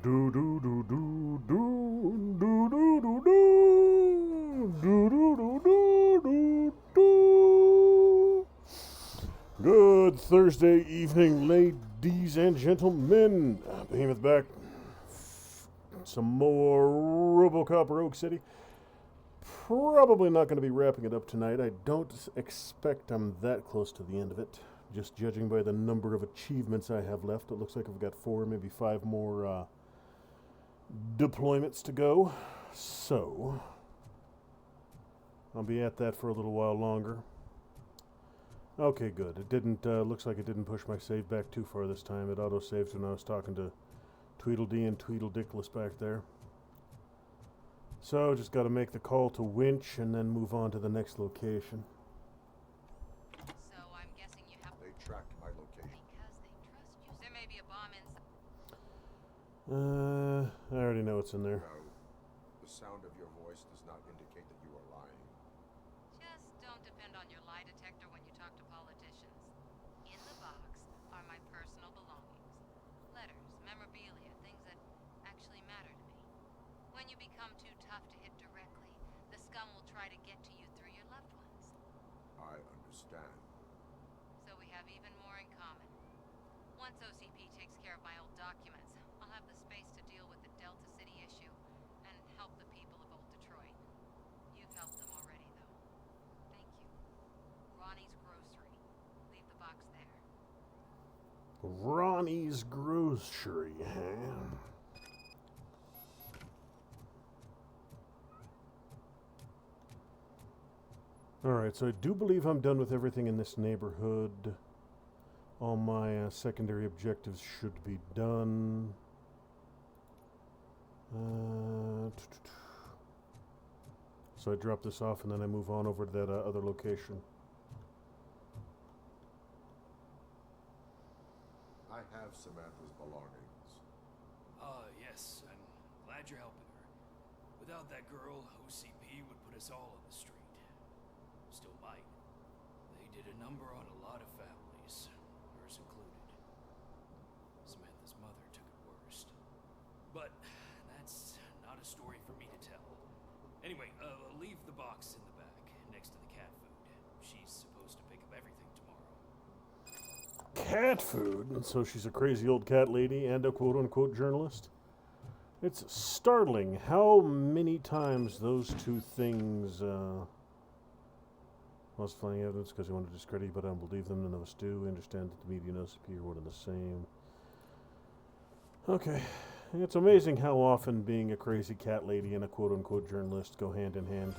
Do do do do do do do do do do do do do do. Good Thursday evening, ladies and gentlemen. Behemoth back. Some more Robocop Rogue City. Probably not going to be wrapping it up tonight. I don't expect I'm that close to the end of it. Just judging by the number of achievements I have left, it looks like I've got 4, maybe 5 more deployments to go. So, I'll be at that for a little while longer. Okay, good. It didn't, looks like it didn't push my save back too far this time. It auto-saved when I was talking to Tweedledee and Tweedledickless back there. So, just got to make the call to winch and then move on to the next location. So I'm guessing you have... They tracked my location. Because they trust you. There may be a bomb inside. I already know what's in there. No, the sound of your voice does not indicate that you are lying. Just don't depend on your lie detector when you talk to politicians. In the box are my personal belongings. Letters, memorabilia, things that actually matter to me. When you become too tough to hit directly, the scum will try to get to you through your loved ones. I understand. So we have even more in common. Once OCP takes care of my old documents, I'll have the space to deal with the Delta City issue and help the people of Old Detroit. You've helped them already, though. Thank you. Ronnie's Grocery. Leave the box there. Ronnie's Grocery, huh? Alright, so I do believe I'm done with everything in this neighborhood. All my secondary objectives should be done. So I drop this off and then I move on over to that other location. I have Samantha's belongings. Yes, I'm glad you're helping her. Without that girl, OCP would put us all on the street. Still might. They did a number on a lot of families, hers included. Samantha's mother took it worst. But that's not a story for me to tell. Anyway, leave the box in the back, next to the cat food. She's supposed to pick up everything tomorrow. Cat food? So she's a crazy old cat lady and a quote-unquote journalist? It's startling how many times those two things, falsifying evidence because they want to discredit you, but I don't believe them. None of us do. We understand that the media and OCP are one and the same. Okay. It's amazing how often being a crazy cat lady and a quote-unquote journalist go hand in hand.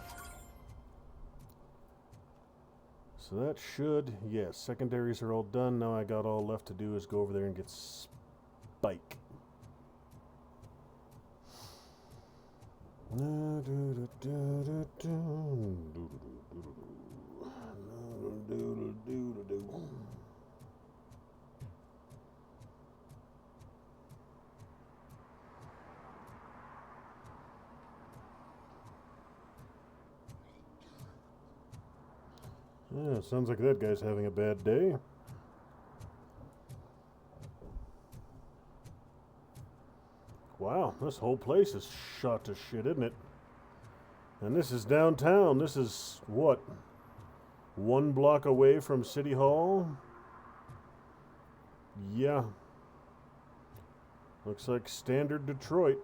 So that should, yes, secondaries are all done. Now I got all left to do is go over there and get Spike. Yeah, sounds like that guy's having a bad day. Wow, this whole place is shot to shit, isn't it? And this is downtown. This is, what, 1 block away from City Hall? Yeah. Looks like standard Detroit.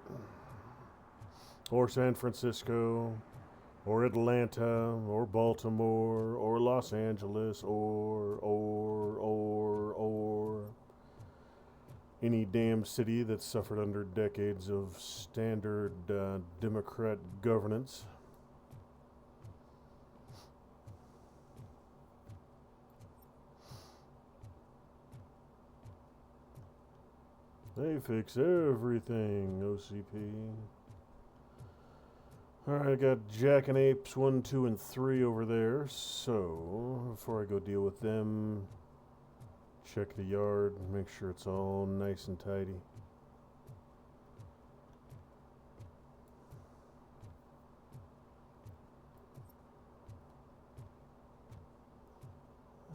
Or San Francisco. Or Atlanta, or Baltimore, or Los Angeles, or any damn city that's suffered under decades of standard Democrat governance. They fix everything, OCP. Alright, I got Jackanapes 1, 2, and 3 over there. So, before I go deal with them, check the yard, make sure it's all nice and tidy.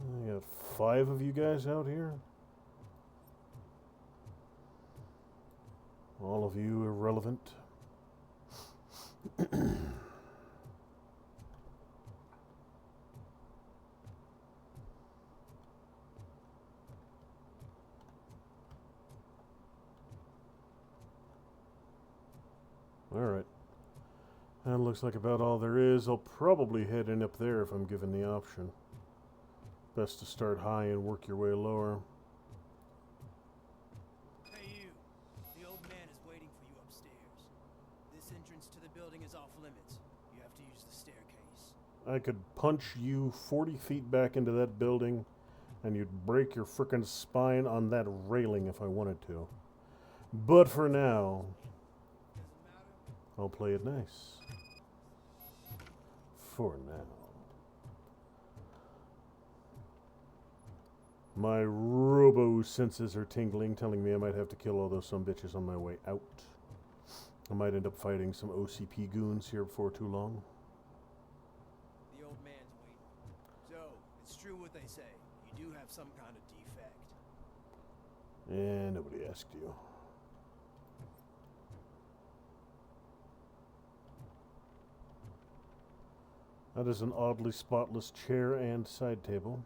I got 5 of you guys out here. All of you irrelevant. Alright. That looks like about all there is. I'll probably head in up there if I'm given the option. Best to start high and work your way lower. Hey you, the old man is waiting for you upstairs. This entrance to the building is off limits. You have to use the staircase. I could punch you 40 feet back into that building and you'd break your frickin' spine on that railing if I wanted to. But for now, I'll play it nice. For now. My robo senses are tingling, telling me I might have to kill all those sumbitches on my way out. I might end up fighting some OCP goons here before too long. The old man's waiting. So, it's true what they say. You do have some kind of defect. Yeah, nobody asked you. That is an oddly spotless chair and side table.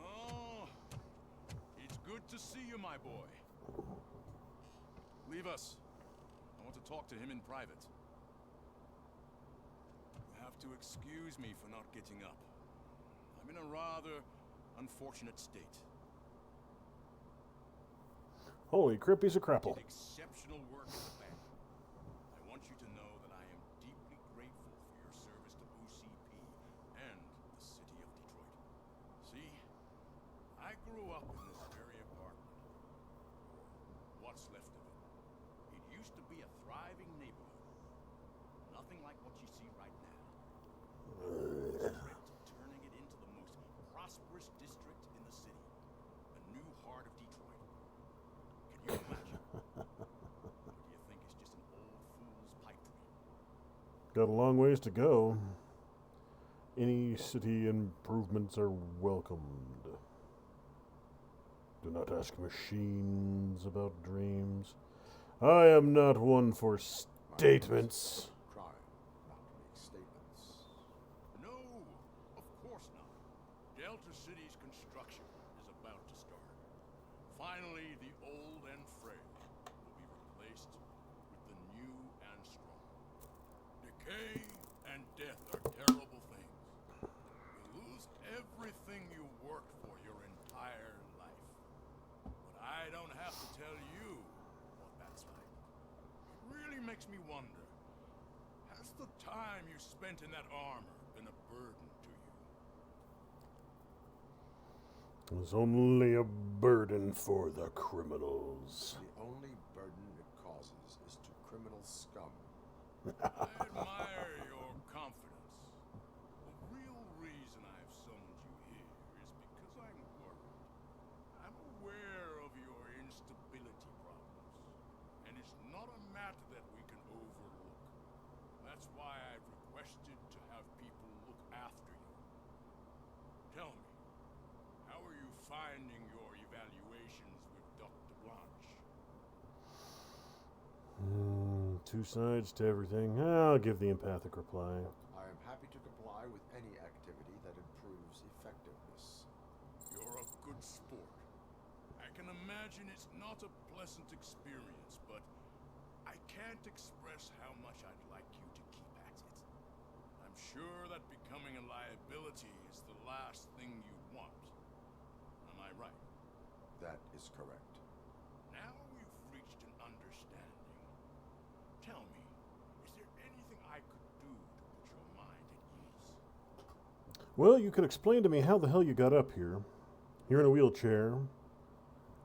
Oh, it's good to see you, my boy. Leave us. I want to talk to him in private. You have to excuse me for not getting up. I'm in a rather unfortunate state. Holy crap, he's a crapple. Did exceptional work in the bank. I want you to know that I am deeply grateful for your service to OCP and the city of Detroit. See, I grew up in this very apartment. What's left of it. It used to be a thriving neighborhood. Nothing like what you see right now. Turning it into the most prosperous district in the city. A new heart of Detroit. Can you imagine? Or do you think it's just an old fool's pipe dream? Got a long ways to go. Any city improvements are welcomed. Do not ask machines about dreams. I am not one for statements. Try not to make statements. No, of course not. Delta City's construction is about to start. Finally, the old and frail will be replaced with the new and strong. Decay and death are terrible things. You lose everything you worked for your entire life. But I don't have to tell you what that's like. It really makes me wonder, has the time you spent in that armor been a burden to you? It's only a burden for the criminals. The only burden it causes is to criminal scum. I admire your confidence. The real reason I've summoned you here is because I'm worried. I'm aware of your instability problems, and it's not a matter that we can overlook. That's why I've requested to have people look after you. Tell me, how are you finding your evaluations with Dr. Blanche? Two sides to everything. I'll give the empathic reply. I am happy to comply with any activity that improves effectiveness. You're a good sport. I can imagine it's not a pleasant experience, but I can't express how much I'd like you to keep at it. I'm sure that becoming a liability is the last thing you want. Am I right? That is correct. Now we've reached an understanding. Tell me, is there anything I could do to put your mind at ease? Well, you could explain to me how the hell you got up here. You're in a wheelchair.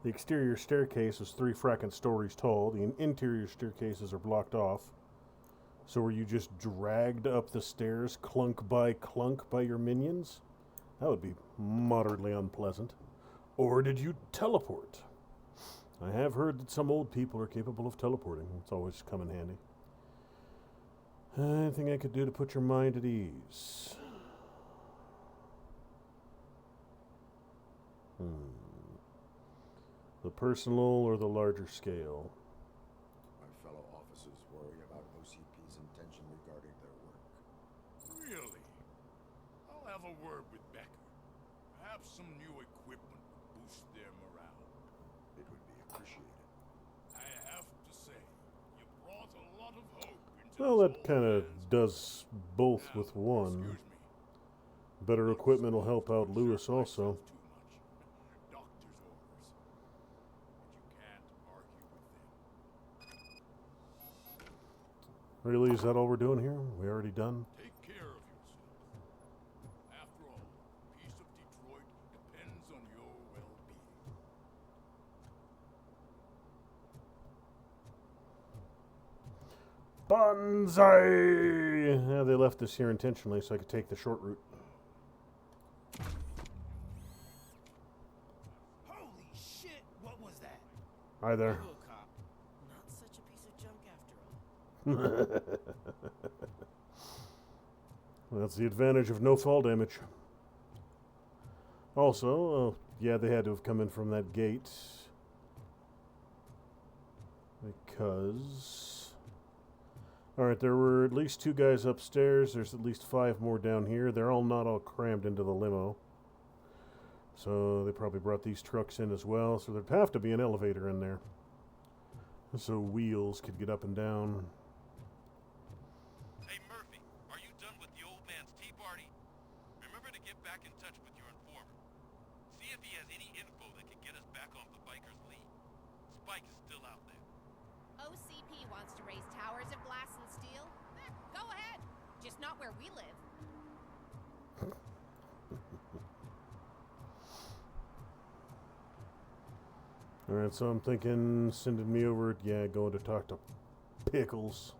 The exterior staircase is 3 frackin' stories tall. The interior staircases are blocked off. So were you just dragged up the stairs clunk by your minions? That would be moderately unpleasant. Or did you teleport? I have heard that some old people are capable of teleporting. It's always come in handy. Anything I could do to put your mind at ease? The personal or the larger scale? My fellow officers worry about OCP's intention regarding their work. Really? I'll have a word with Becker. Perhaps some new equipment would boost their morale. It would be appreciated. I have to say, you brought a lot of hope into Well, this that old kind of man's does both Now, with one. excuse me. Better equipment will help out Don't Lewis exert also. myself too much. Doctor's orders. But you can't argue with them. Really, is that all we're doing here? We already done? Take care of yourself. After all, the peace of Detroit depends on your well-being. Banzai! Yeah, they left this here intentionally so I could take the short route. Holy shit! What was that? Hi there. Robocop. Not such a piece of junk after all. That's the advantage of no fall damage. Also, yeah, they had to have come in from that gate. Because... Alright, there were at least 2 guys upstairs. There's at least 5 more down here. They're all not all crammed into the limo. So they probably brought these trucks in as well. So there'd have to be an elevator in there. So wheels could get up and down. Hey Murphy, are you done with the old man's tea party? Remember to get back in touch with your informer. See if he has any info that can get us back off the biker's lead. Spike is still out there. OCP wants to raise towers of glass and steel? Go ahead. Just not where we live. Alright, so I'm thinking sending me over, yeah, going to talk to Pickles.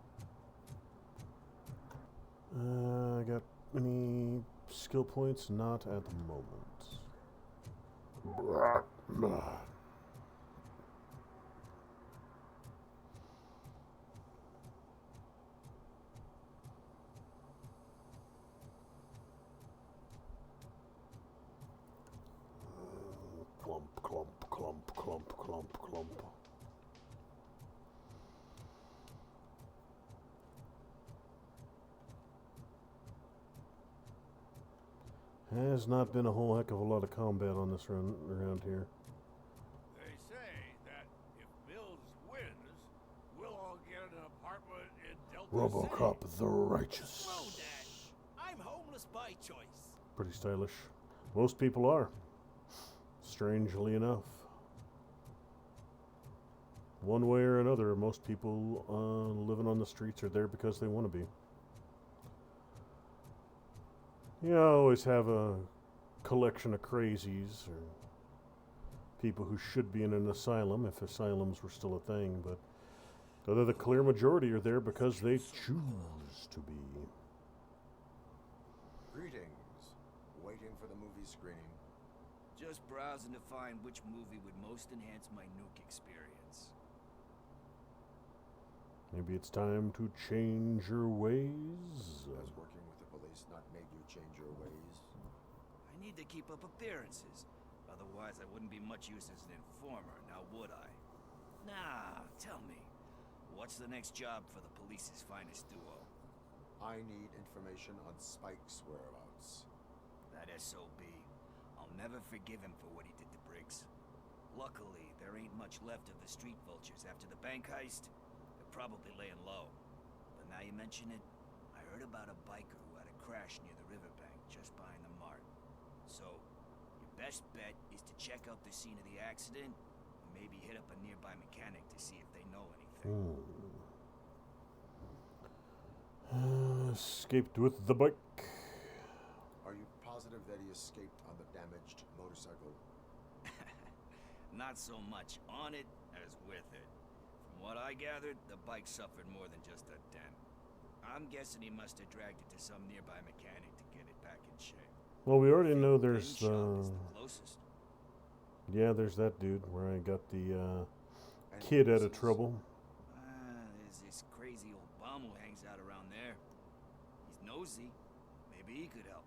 I got any skill points? Not at the moment. Clump, clump, clump, clump, clump, clump. Has not been a whole heck of a lot of combat on this run around here. They say that if Mills wins, we'll all get an apartment in Delta Robocop City. the Righteous. Slow that. I'm homeless by choice. Pretty stylish. Most people are. Strangely enough. One way or another, most people living on the streets are there because they want to be. You always have a collection of crazies or people who should be in an asylum if asylums were still a thing, but the clear majority are there because they choose to be. Greetings. Waiting for the movie screening. Just browsing to find which movie would most enhance my nuke experience. Maybe it's time to change your ways. Has working with the police not made you change your ways? I need to keep up appearances. Otherwise, I wouldn't be much use as an informer, now would I? Nah, tell me. What's the next job for the police's finest duo? I need information on Spike's whereabouts. That SOB. I'll never forgive him for what he did to Briggs. Luckily, there ain't much left of the street vultures after the bank heist. They're probably laying low. But now you mention it, I heard about a biker who had a crash near the riverbank just behind the mart. So, your best bet is to check out the scene of the accident and maybe hit up a nearby mechanic to see if they know anything. Escaped with the bike. Are you positive that he escaped on the damaged motorcycle? Not so much on it as with it. From what I gathered, the bike suffered more than just a dent. I'm guessing he must have dragged it to some nearby mechanic to get it back in shape. Well, we already know there's Shop is the closest. yeah, there's that dude where I got the any kid out of witnesses? trouble. There's this crazy old bum who hangs out around there. He's nosy. Maybe he could help.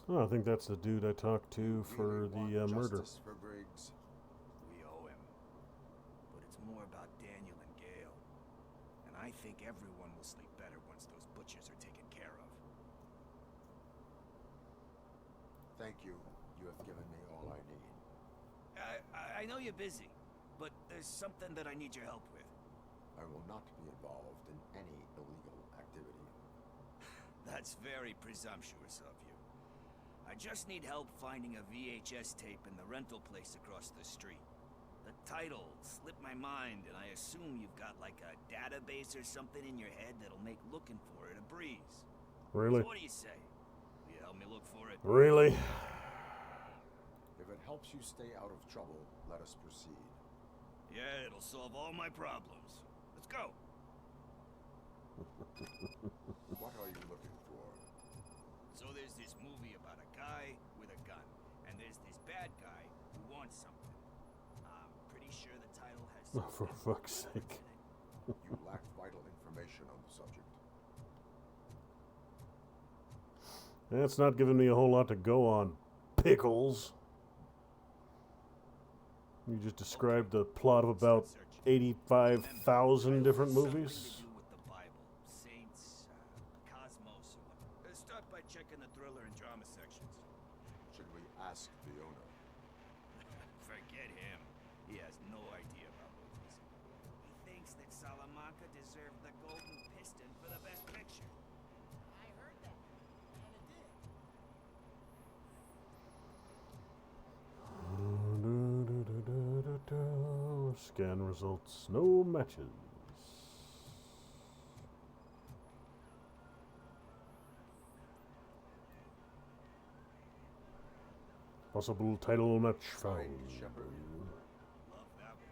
Oh, I think that's the dude I talked to for Really the want murder. justice for Briggs? We owe him. But it's more about Daniel and Gale. And I think everyone will sleep better once those butchers are taken care of. Thank you. You have given me all I need. I know you're busy, but there's something that I need your help with. I will not be involved in any illegal activity. That's very presumptuous of you. I just need help finding a VHS tape in the rental place across the street. The title slipped my mind, and I assume you've got like a database or something in your head that'll make looking for it a breeze. Really? So what do you say? Will you help me look for it? Really? If it helps you stay out of trouble, let us proceed. Yeah, it'll solve all my problems. Let's go. What are you looking for? So there's this movie about a guy with a gun, and there's this bad guy who wants something. I'm pretty sure the title has Oh, for fuck's sake. You lack vital information on the subject. That's not giving me a whole lot to go on, Pickles. You just described the plot of about 85,000 different movies. Something to do with the Bible, saints, cosmos, or what. Start by checking the thriller and drama sections. Should we ask the owner? Forget him. He has no idea about movies. He thinks that Salamanca deserved the Golden Piston for the best picture. I heard that. And it did. Scan results, no matches. Possible title match found. Shepard. Love that one.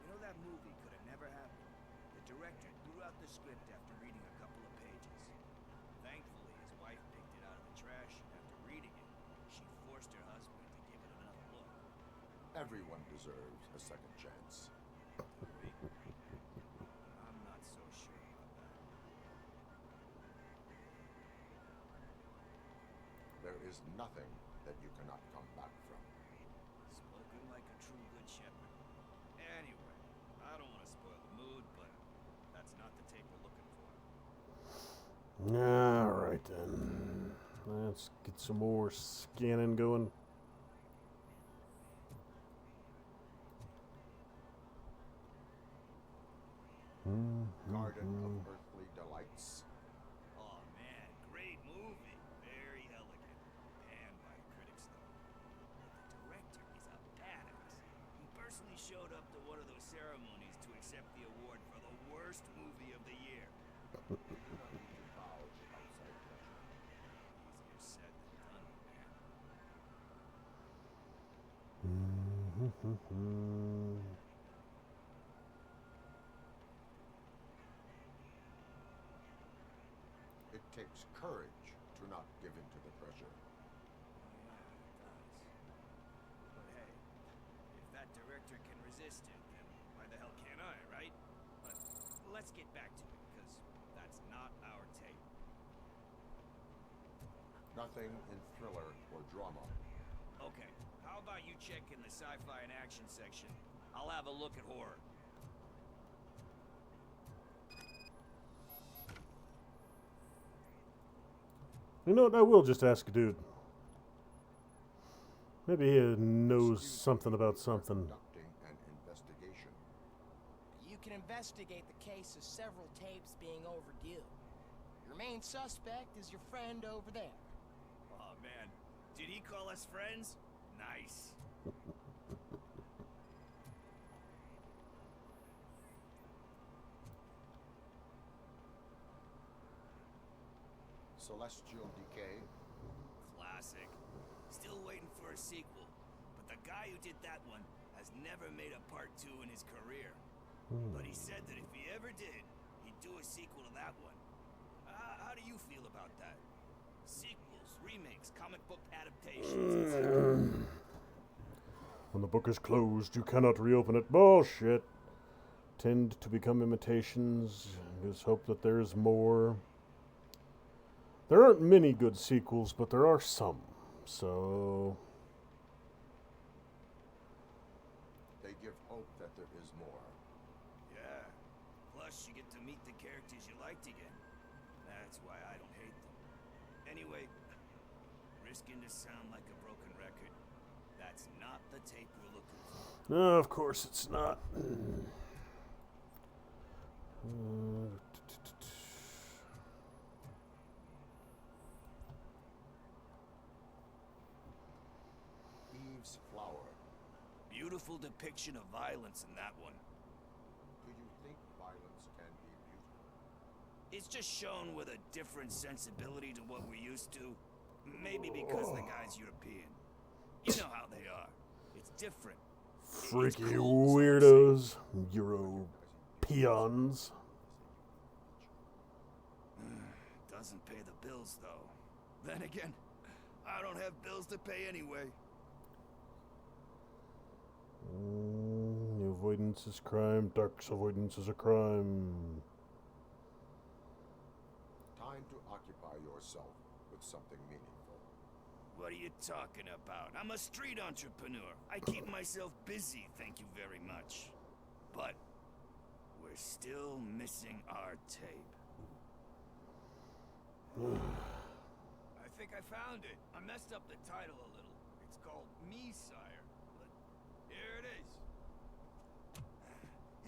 You know, that movie could have never happened. The director threw out the script after reading a couple of pages. Thankfully, his wife picked it out of the trash, and after reading it, she forced her husband to give it another look. Everyone deserves a second chance. I'm not so sure about that. There is nothing that you cannot come back from. Spoken like a true good shepherd. Anyway, I don't want to spoil the mood, but that's not the tape we're looking for. Alright then. Let's get some more scanning going. Garden of Earthly Delights. Oh man, great movie. Very elegant. Panned by critics though. But the director is a badass. He personally showed up to one of those ceremonies to accept the award for the worst movie of the year. You do not need to bow to outside pressure. Easier said than done, man. It takes courage to not give in to the pressure. Yeah, it does. But hey, if that director can resist it, then why the hell can't I, right? But let's get back to it, because that's not our tape. Nothing in thriller or drama. Okay, how about you check in the sci-fi and action section? I'll have a look at horror. You know what? I will just ask a dude. Maybe he knows Excuse me, something about we are something. Conducting an investigation. You can investigate the case of several tapes being overdue. Your main suspect is your friend over there. Oh man, did he call us friends? Nice. Celestial Decay. Classic. Still waiting for a sequel. But the guy who did that one has never made a part 2 in his career. But he said that if he ever did, he'd do a sequel to that one. How do you feel about that? Sequels, remakes, comic book adaptations. When the book is closed, you cannot reopen it. Bullshit. Tend to become imitations. Just hope that there's more. There aren't many good sequels, but there are some. So They give hope that there is more. Yeah. Plus, you get to meet the characters you liked again. That's why I don't hate them. Anyway, risking to sound like a broken record, that's not the tape we're looking for. no, of course it's not. Eve's flower. Beautiful depiction of violence in that one. Do you think violence can be beautiful? It's just shown with a different sensibility to what we're used to. Maybe because the guy's European. You know how they are. It's different. Freaky weirdos. Euro-peons. Doesn't pay the bills, though. Then again, I don't have bills to pay anyway. Avoidance is crime. Dark's avoidance is a crime. Time to occupy yourself with something meaningful. What are you talking about? I'm a street entrepreneur. I keep myself busy, thank you very much. But we're still missing our tape. I think I found it. I messed up the title a little. It's called Me, Sire. But here it is.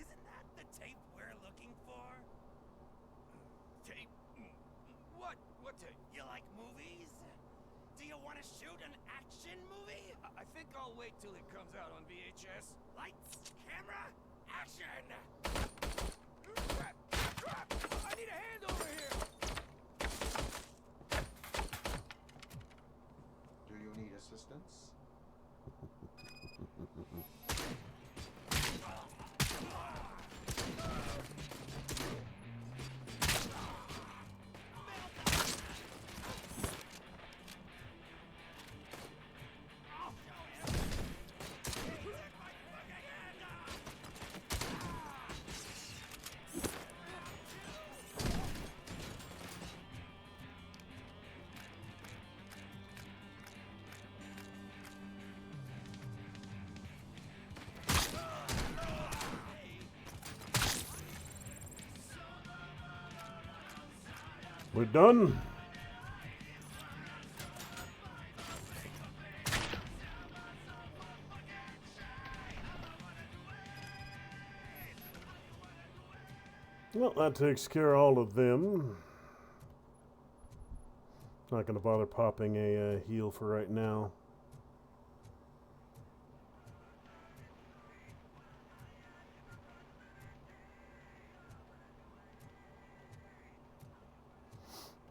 Isn't that the tape we're looking for? Tape? What? What tape? You like movies? Do you want to shoot an action movie? I think I'll wait till it comes out on VHS. Lights, camera, action! Crap! Crap! I need a hand over here! Do you need assistance? We're done. Well, that takes care of all of them. Not going to bother popping a heal for right now.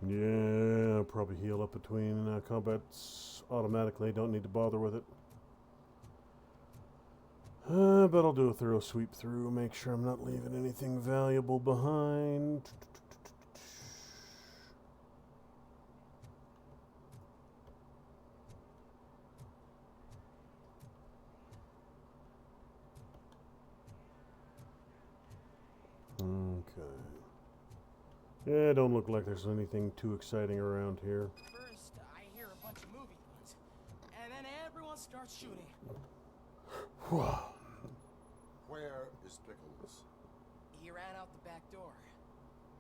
Yeah, I'll probably heal up between combats automatically. Don't need to bother with it. But I'll do a thorough sweep through, make sure I'm not leaving anything valuable behind. Okay. Yeah, don't look like there's anything too exciting around here. First, I hear a bunch of movie guns, and then everyone starts shooting. Wow. Where is Pickles? He ran out the back door.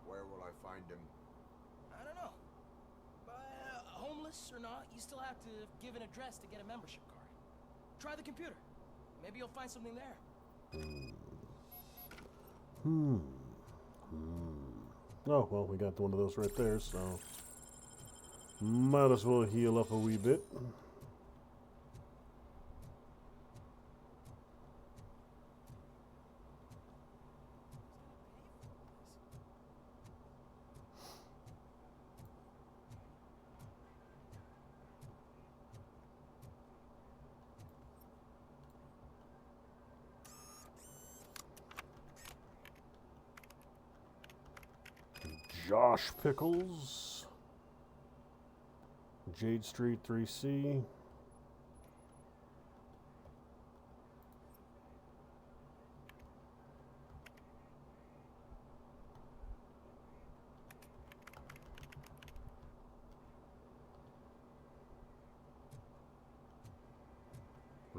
Where will I find him? I don't know. But homeless or not, you still have to give an address to get a membership card. Try the computer. Maybe you'll find something there. Oh, well, we got one of those right there, so might as well heal up a wee bit. Josh Pickles, Jade Street 3C.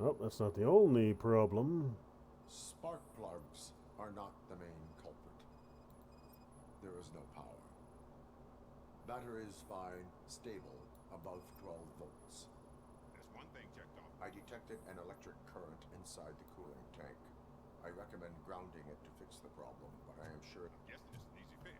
Oh, that's not the only problem. Spark plugs are not the main culprit. There is no power. Battery is fine, stable, above 12 volts. That's one thing checked off. I detected an electric current inside the cooling tank. I recommend grounding it to fix the problem, but I am sure... I'm guessing it's an easy fix.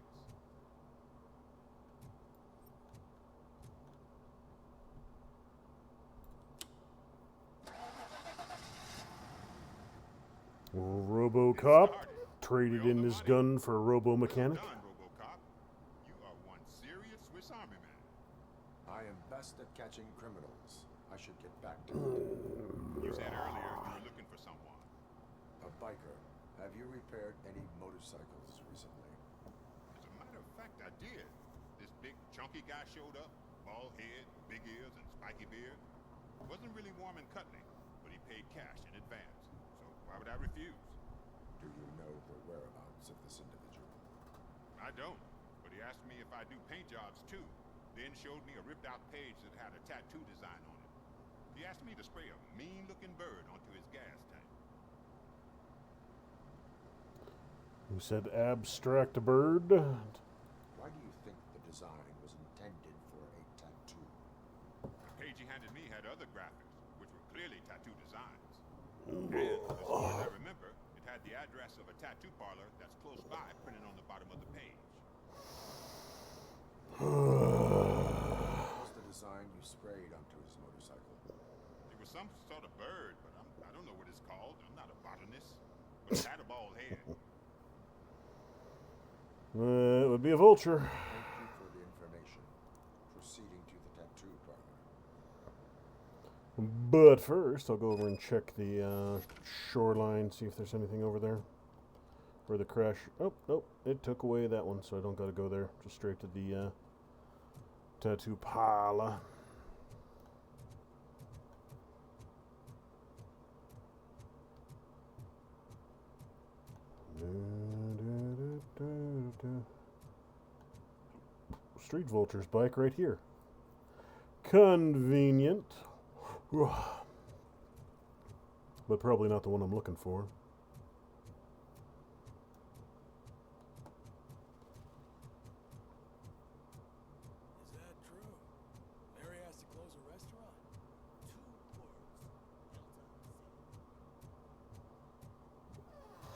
Robocop traded in his gun for a robo-mechanic. Well done, Robocop. You are one serious Swiss Army man. I am best at catching criminals. I should get back to it. You said earlier you were looking for someone. A biker. Have you repaired any motorcycles recently? As a matter of fact, I did. This big, chunky guy showed up. Bald head, big ears, and spiky beard. Wasn't really warm and cuddly, but he paid cash in advance. So why would I refuse? Do you know the whereabouts of this individual? I don't, but he asked me if I do paint jobs too. Then showed me a ripped out page that had a tattoo design on it. He asked me to spray a mean-looking bird onto his gas tank. Who said abstract bird? Why do you think the design was intended for a tattoo? The page he handed me had other graphics, which were clearly tattoo designs. And, as far as I remember, it had the address of a tattoo parlor that's close by printed on the bottom of the page. What was the design you sprayed onto his motorcycle? It was some sort of bird, but I don't know what it's called. I'm not a botanist. But it had a bald head. It would be a vulture. Thank you for the information. Proceeding to the tattoo parlor. But first, I'll go over and check the shoreline, see if there's anything over there. Where the crash... Oh, nope. It took away that one, so I don't gotta go there. Just straight to the tattoo parlor. Street Vulture's bike right here. Convenient. But probably not the one I'm looking for. Is that true? Mary has to close a restaurant?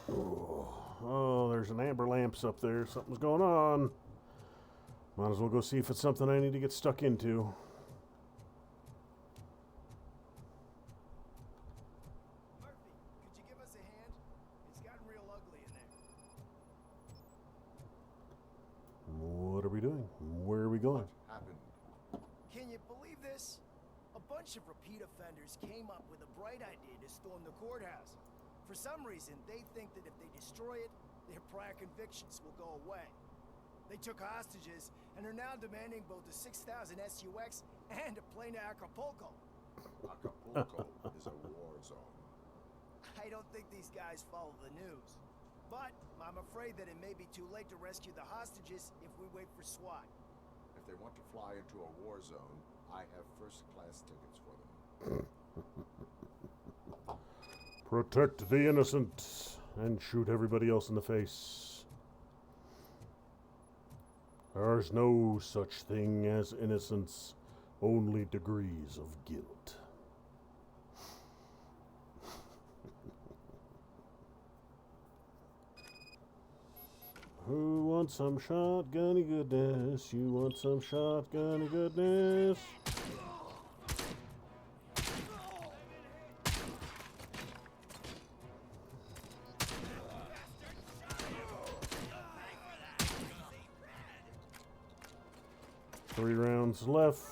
2 words. Oh, there's an amber lamps up there. Something's going on. Might as well go see if it's something I need to get stuck into. Murphy, could you give us a hand? It's gotten real ugly in there. What are we doing? Where are we going? Happened. Can you believe this? A bunch of repeat offenders came up with a bright idea to storm the courthouse. For some reason, they think that if they destroy it, their prior convictions will go away. They took hostages and are now demanding both a 6,000 SUX and a plane to Acapulco. Acapulco is a war zone. I don't think these guys follow the news. But I'm afraid that it may be too late to rescue the hostages if we wait for SWAT. If they want to fly into a war zone, I have first-class tickets for them. Protect the innocent and shoot everybody else in the face. There's no such thing as innocence, only degrees of guilt. Who wants some shotgunny goodness? You want some shotgunny goodness? Three rounds left.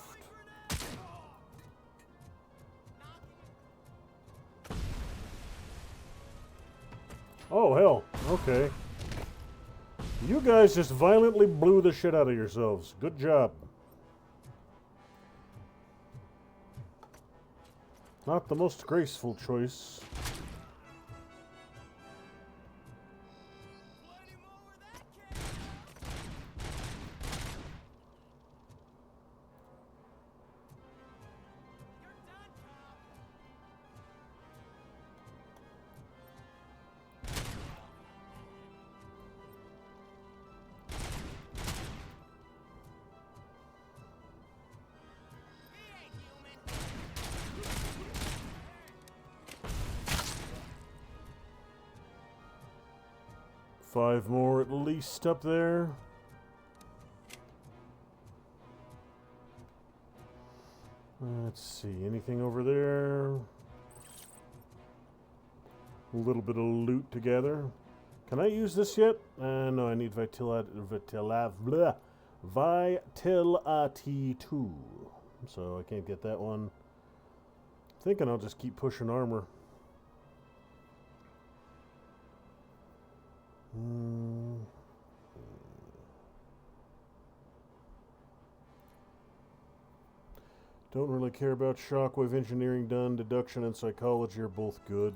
Oh, hell. Okay. You guys just violently blew the shit out of yourselves. Good job. Not the most graceful choice. 5 more at least up there. Let's see, anything over there? A little bit of loot together. Can I use this yet? No, I need Vitality 2. So I can't get that one. Thinking I'll just keep pushing armor. Don't really care about shockwave engineering done. Deduction and psychology are both good.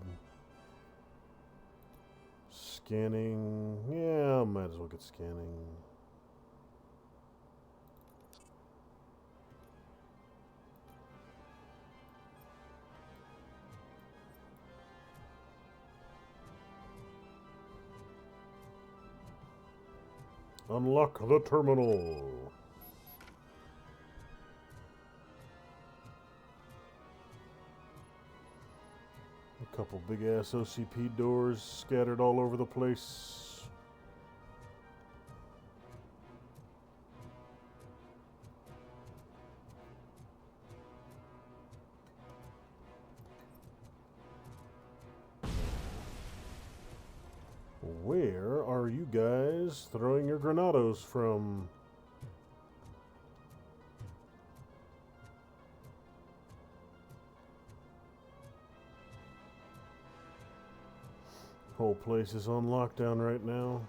Scanning. Yeah, might as well get scanning. Unlock the terminal. A couple big-ass OCP doors scattered all over the place. Where are you guys throwing your granados from? Whole place is on lockdown right now.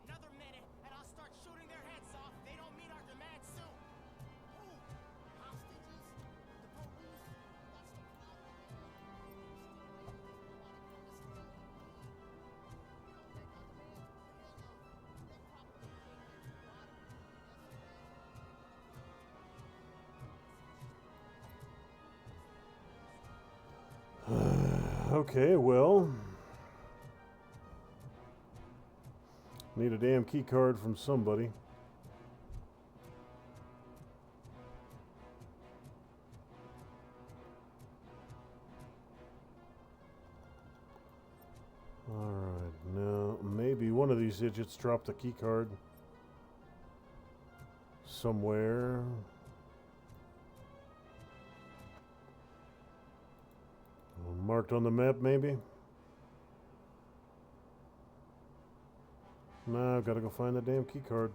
Another minute, and I'll start shooting their heads off. They don't meet our demands soon. Who? Hostages? The police? Okay, well, need a damn key card from somebody. Alright, now maybe one of these idiots dropped the key card somewhere. Marked on the map, maybe? No, I've got to go find the damn key card.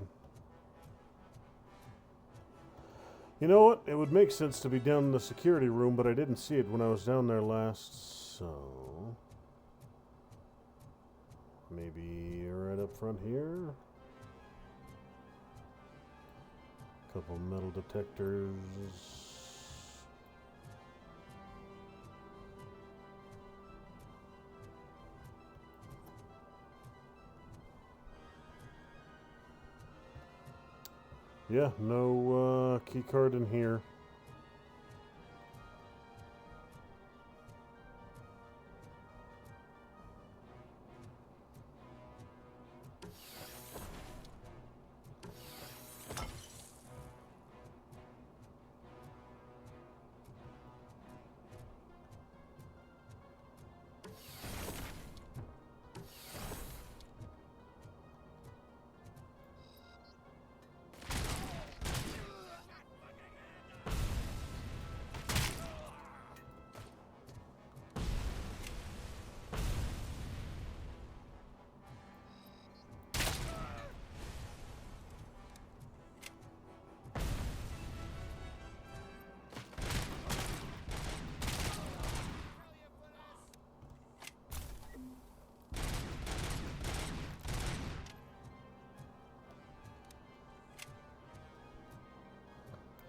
You know what? It would make sense to be down in the security room, but I didn't see it when I was down there last, so... maybe right up front here? Couple metal detectors... Yeah, no key card in here.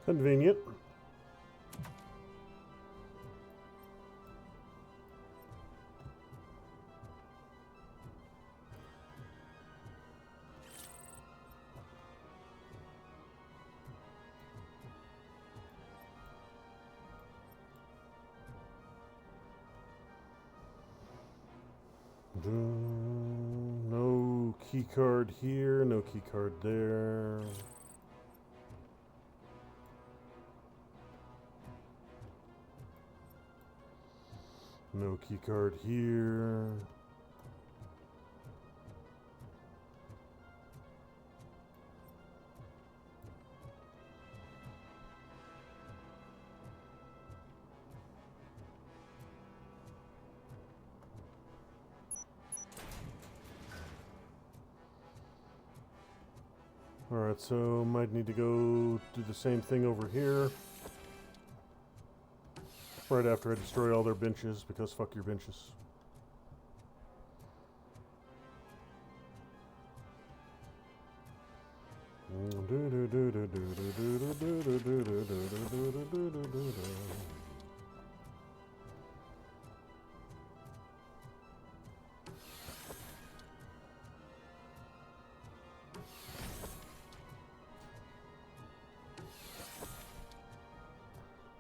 Convenient. No key card here, no key card there. No key card here. Alright, so might need to go do the same thing over here. Right after I destroy all their benches, because fuck your benches.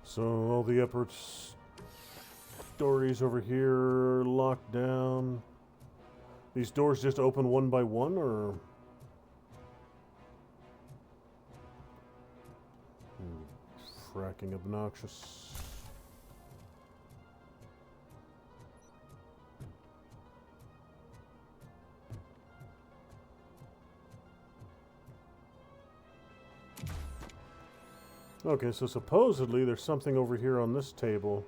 So all the upward stories over here are locked down. These doors just open one by one, or? Fracking obnoxious. Okay, so supposedly there's something over here on this table.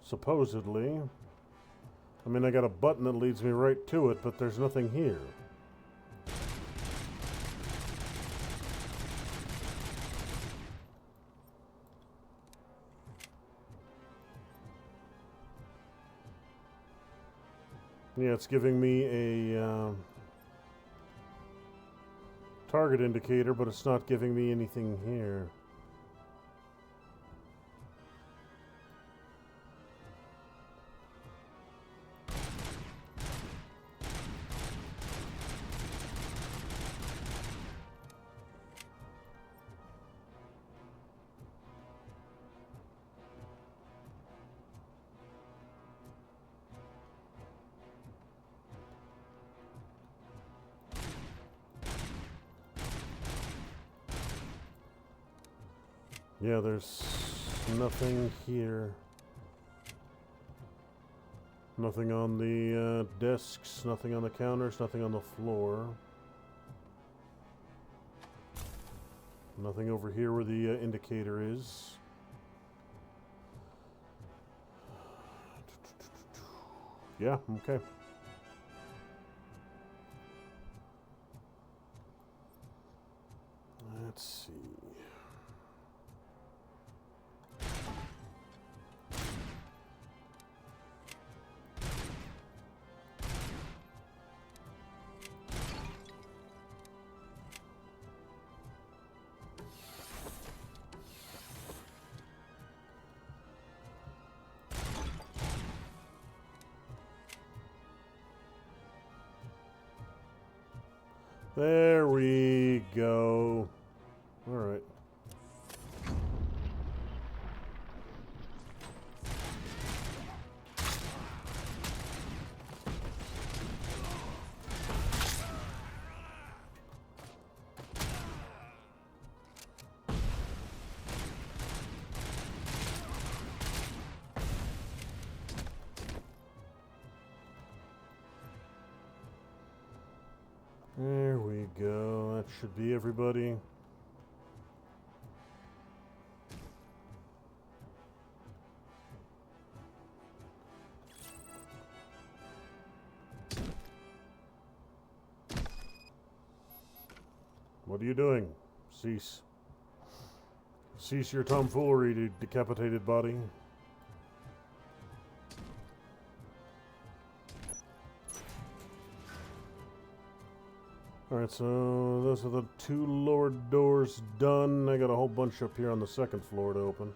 Supposedly. I mean, I got a button that leads me right to it, but there's nothing here. Yeah, it's giving me a target indicator, but it's not giving me anything here. Yeah, there's nothing here. Nothing on the desks, nothing on the counters, nothing on the floor. Nothing over here where the indicator is. Yeah, okay. Let's see. There we go. All right. There we go. That should be everybody. What are you doing? Cease. Cease your tomfoolery, you decapitated body. Alright, so those are the two lower doors done. I got a whole bunch up here on the second floor to open.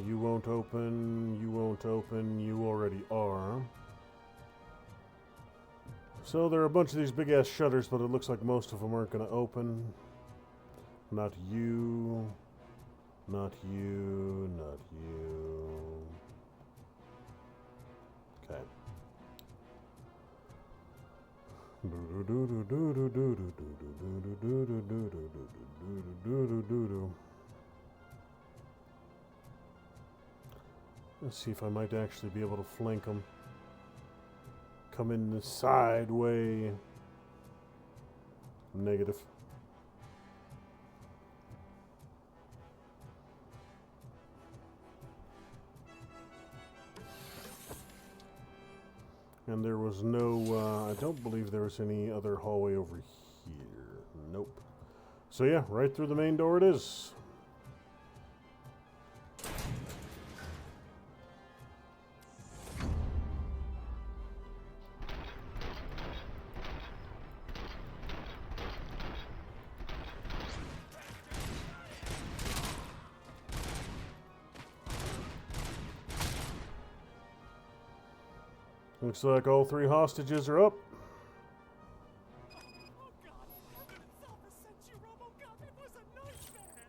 You won't open, you won't open, you already are. So there are a bunch of these big ass shutters, but it looks like most of them aren't going to open. Not you, not you, not you. Let's see if I might actually be able to flank them. Come in the side way. Negative. And there was no, I don't believe there was any other hallway over here. Nope. So yeah, right through the main door it is. Looks like all 3 hostages are up. Oh God, heaven itself has sent you, Robocop. It was a nightmare.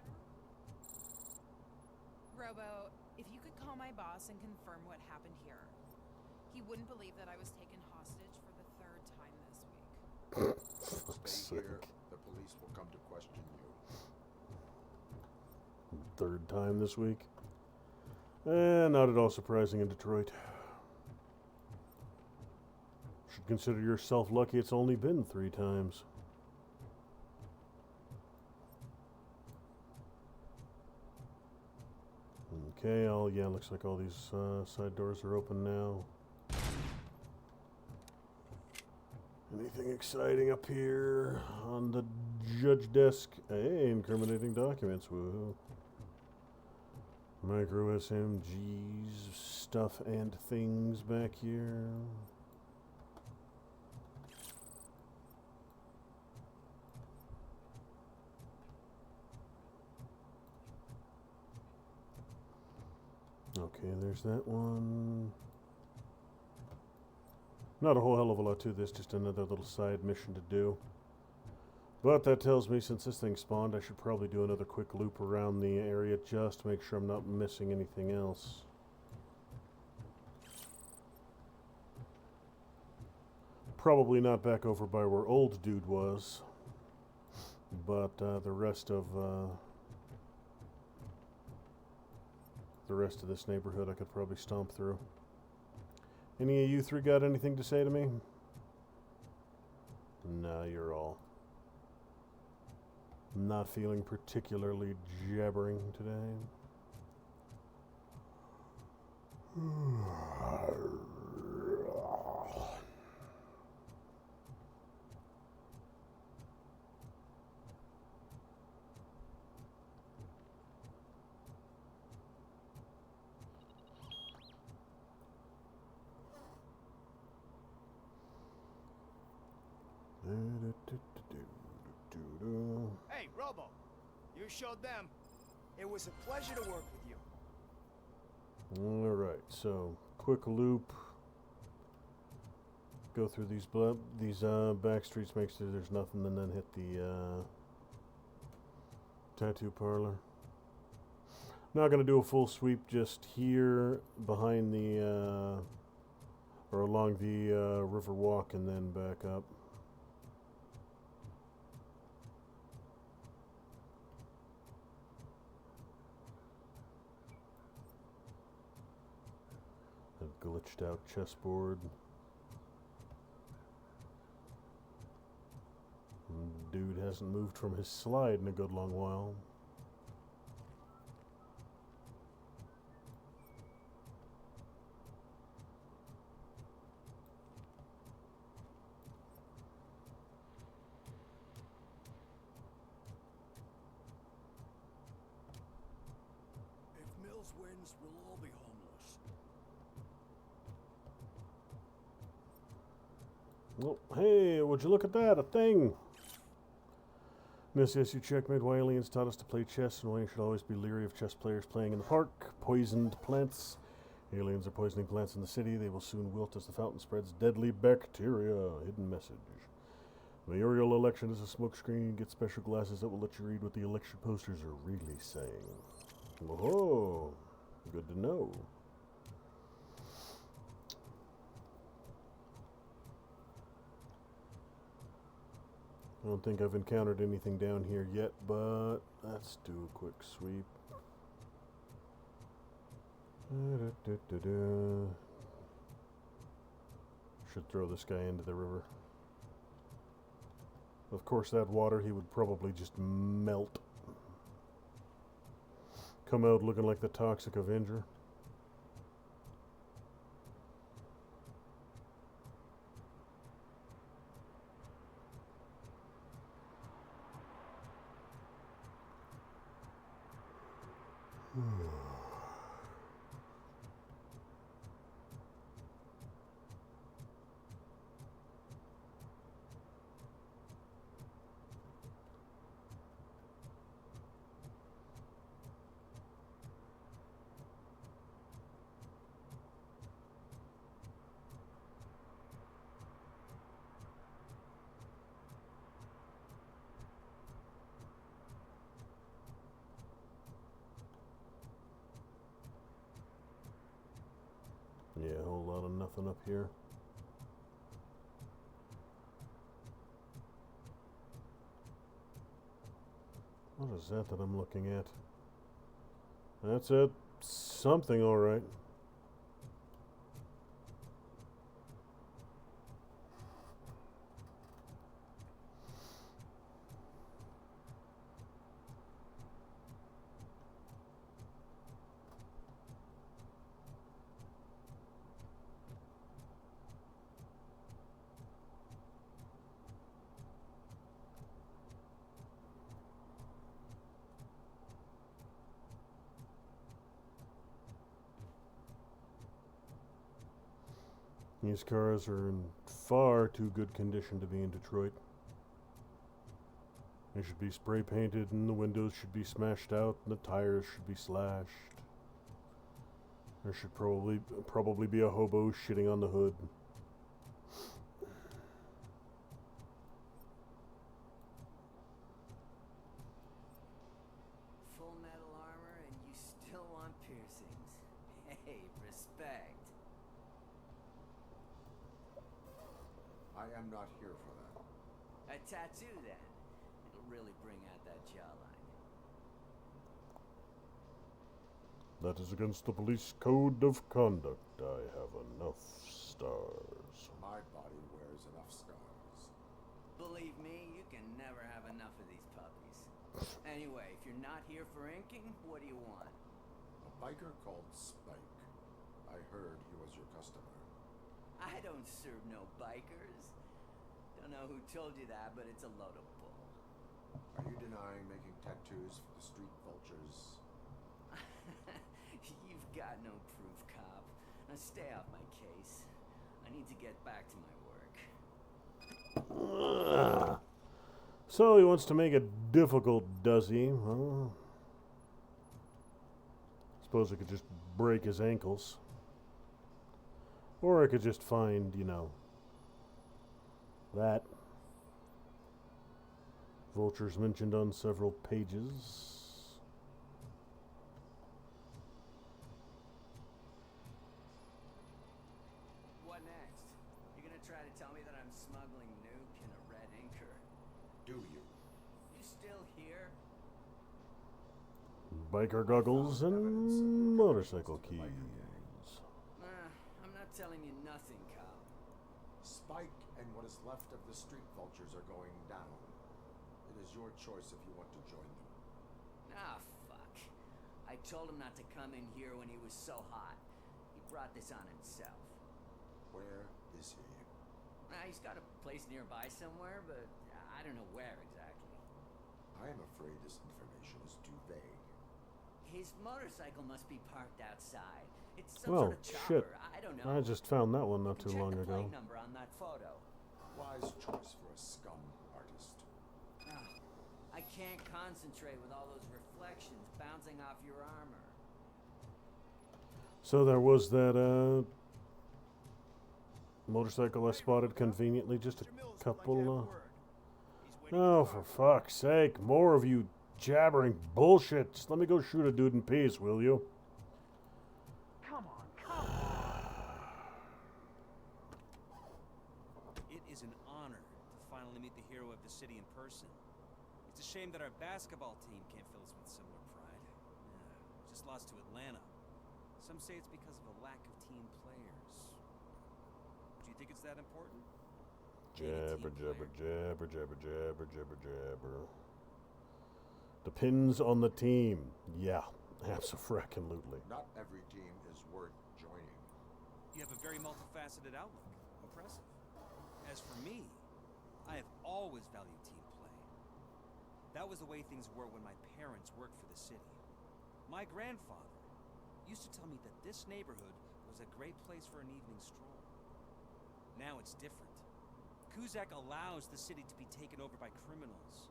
Robo, if you could call my boss and confirm what happened here. He wouldn't believe that I was taken hostage for the 3rd time this week. Stay here. The police will come to question you. 3rd time this week. Not at all surprising in Detroit. Should consider yourself lucky it's only been 3 times. Okay, yeah, looks like all these side doors are open now. Anything exciting up here on the judge desk? Hey, incriminating documents, woohoo. Micro SMGs, stuff and things back here. Okay, there's that one. Not a whole hell of a lot to this, just another little side mission to do. But that tells me since this thing spawned, I should probably do another quick loop around the area just to make sure I'm not missing anything else. Probably not back over by where old dude was, but the rest of this neighborhood I could probably stomp through. Any of you 3 got anything to say to me? Nah, you're all not feeling particularly jabbering today. Hey, Robo, you showed them. It was a pleasure to work with you. Alright, so quick loop. Go through these back streets, make sure there's nothing, and then hit the tattoo parlor. Not going to do a full sweep just here behind the or along the river walk and then back up. A glitched out chessboard. Dude hasn't moved from his slide in a good long while. If Mills wins, we'll all be homeless. Oh, hey, would you look at that? A thing! In this issue, checkmate why aliens taught us to play chess and why you should always be leery of chess players playing in the park. Poisoned plants. Aliens are poisoning plants in the city. They will soon wilt as the fountain spreads deadly bacteria. Hidden message. Mayoral election is a smokescreen. Get special glasses that will let you read what the election posters are really saying. Whoa, good to know. I don't think I've encountered anything down here yet, but let's do a quick sweep. Should throw this guy into the river. Of course, that water, he would probably just melt. Come out looking like the Toxic Avenger. Yeah, a whole lot of nothing up here. What is that I'm looking at? That's it. Something, all right. These cars are in far too good condition to be in Detroit. They should be spray painted and the windows should be smashed out and the tires should be slashed. There should probably be a hobo shitting on the hood. Full metal armor and you still want piercings. Hey, respect. I am not here for that. A tattoo, then. It'll really bring out that jawline. That is against the police code of conduct. I have enough stars. My body wears enough scars. Believe me, you can never have enough of these puppies. Anyway, if you're not here for inking, what do you want? A biker called Spike. I heard he was your customer. I don't serve no bikers. Don't know who told you that, but it's a load of bull. Are you denying making tattoos for the street vultures? You've got no proof, cop. Now stay off my case. I need to get back to my work. So he wants to make it difficult, does he? Well, suppose I could just break his ankles. Or I could just find, you know, that. Vultures mentioned on several pages. What next? You're gonna try to tell me that I'm smuggling nuke in a red inker? Do you? You still here? Biker goggles and motorcycle keys. I'm not telling you nothing, cop. Spike and what is left of the street vultures are going down. It is your choice if you want to join them. Ah, fuck. I told him not to come in here when he was so hot. He brought this on himself. Where is he? He's got a place nearby somewhere, but I don't know where exactly. I am afraid this information is too vague. His motorcycle must be parked outside. It's some Well, sort of chopper. shit. I don't know. I just found that one not too Check long the ago. plate number on that photo. Wise choice for a scum artist. I can't concentrate with all those reflections bouncing off your armor. So there was that motorcycle I spotted conveniently just a couple. Oh, for fuck's sake! More of you jabbering bullshit. Just let me go shoot a dude in peace, will you? Come on, come on. It is an honor to finally meet the hero of this city in person. It's a shame that our basketball team can't fill us with similar pride. Yeah, just lost to Atlanta. Some say it's because of a lack of team players. Do you think it's that important? Jabber, jabber, jabber, jabber, jabber, jabber, jabber. Depends on the team. Yeah, abso-frackin-lutely. Not every team is worth joining. You have a very multifaceted outlook. Impressive. As for me, I have always valued team play. That was the way things were when my parents worked for the city. My grandfather used to tell me that this neighborhood was a great place for an evening stroll. Now it's different. Kuzak allows the city to be taken over by criminals.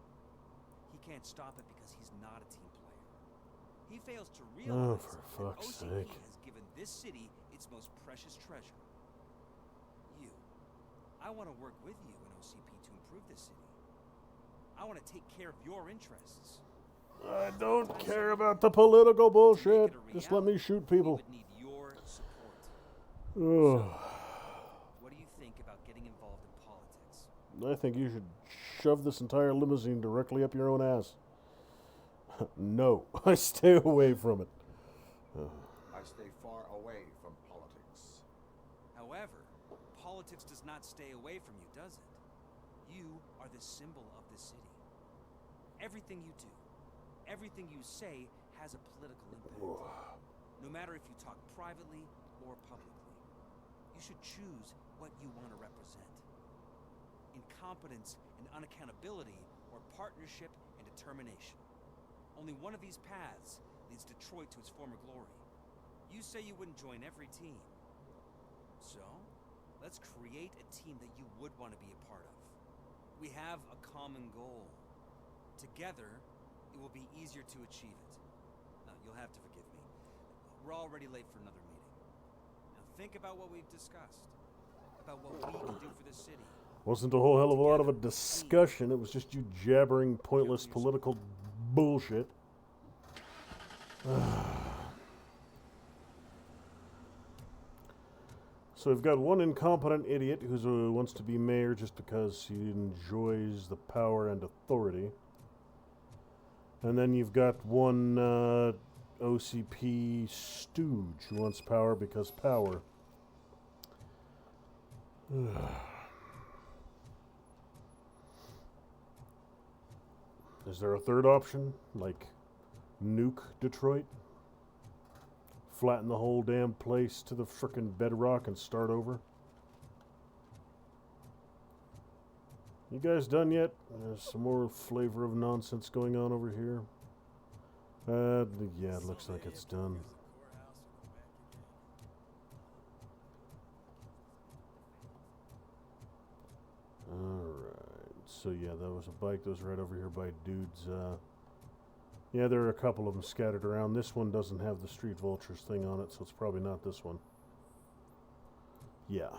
He can't stop it because he's not a team player. He fails to realize for that fuck's OCP sake. has given this city its most precious treasure. You. I want to work with you in OCP to improve this city. I want to take care of your interests. I don't care about the political bullshit. Just let me shoot people. We would need your support. Ugh. What do you think about getting involved in politics? I think you should shove this entire limousine directly up your own ass. No, I stay away from it. I stay far away from politics. However, politics does not stay away from you, does it? You are the symbol of the city. Everything you do, everything you say has a political impact. No matter if you talk privately or publicly. You should choose what you want to represent. Incompetence and unaccountability, or partnership and determination. Only one of these paths leads Detroit to its former glory. You say you wouldn't join every team. So, let's create a team that you would want to be a part of. We have a common goal. Together, it will be easier to achieve it. You'll have to forgive me. We're already late for another meeting. Now think about what we've discussed. About what we can do for the city. Wasn't a whole hell of a lot of a discussion. It was just you jabbering pointless political bullshit. So we've got one incompetent idiot who wants to be mayor just because he enjoys the power and authority. And then you've got one OCP stooge who wants power because power. Is there a third option? Like nuke Detroit? Flatten the whole damn place to the frickin' bedrock and start over? You guys done yet? There's some more flavor of nonsense going on over here. Yeah, it looks like it's done. Alright, so yeah, that was a bike that was right over here by dudes. Yeah, there are a couple of them scattered around. This one doesn't have the Street Vultures thing on it, so it's probably not this one. Yeah.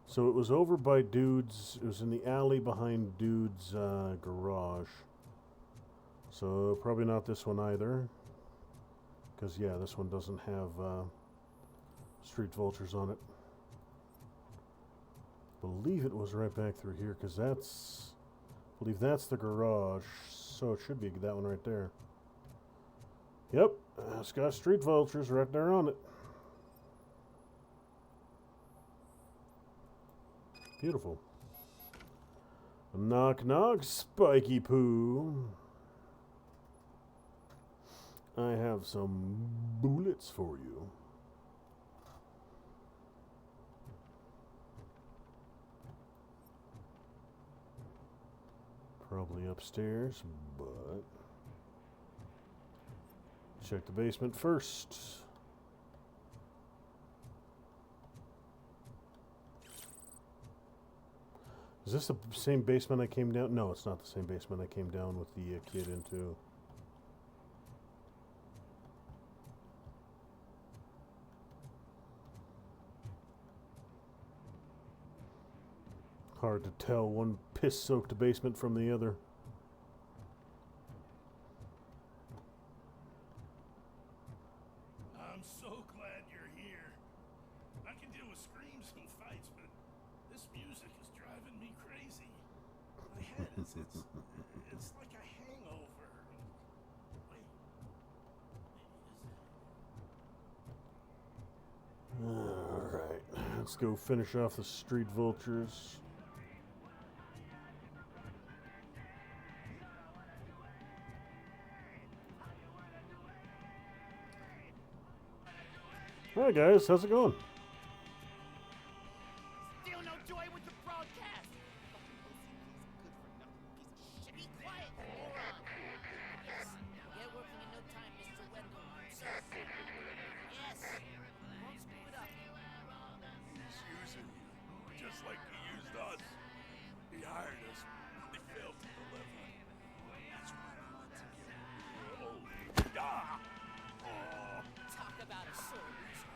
So it was over by dudes. It was in the alley behind dude's garage. So probably not this one either. Because, yeah, this one doesn't have Street Vultures on it. I believe it was right back through here, because that's... I believe that's the garage. So it should be that one right there. Yep, it's got Street Vultures right there on it. Beautiful. Knock knock, Spiky Poo. I have some bullets for you. Probably upstairs, but check the basement first. Is this the same basement I came down? No, it's not the same basement I came down with the kid into. Hard to tell one piss-soaked basement from the other. I'm so glad you're here. I can deal with screams and fights, but this music is driving me crazy. My head, it's like a hangover. Wait. Alright, let's go finish off the street vultures. Hi guys, how's it going? Still no joy with the broadcast. Fucking OCP's good for nothing piece of shit. Be quiet, moron. Yes, get working in no time, Mr. Wendell. Sir. Yes. Won't screw it up. He's using you, just like he used us. He hired us, but he failed to deliver. That's why we want to get rid of Talk about a sore loser.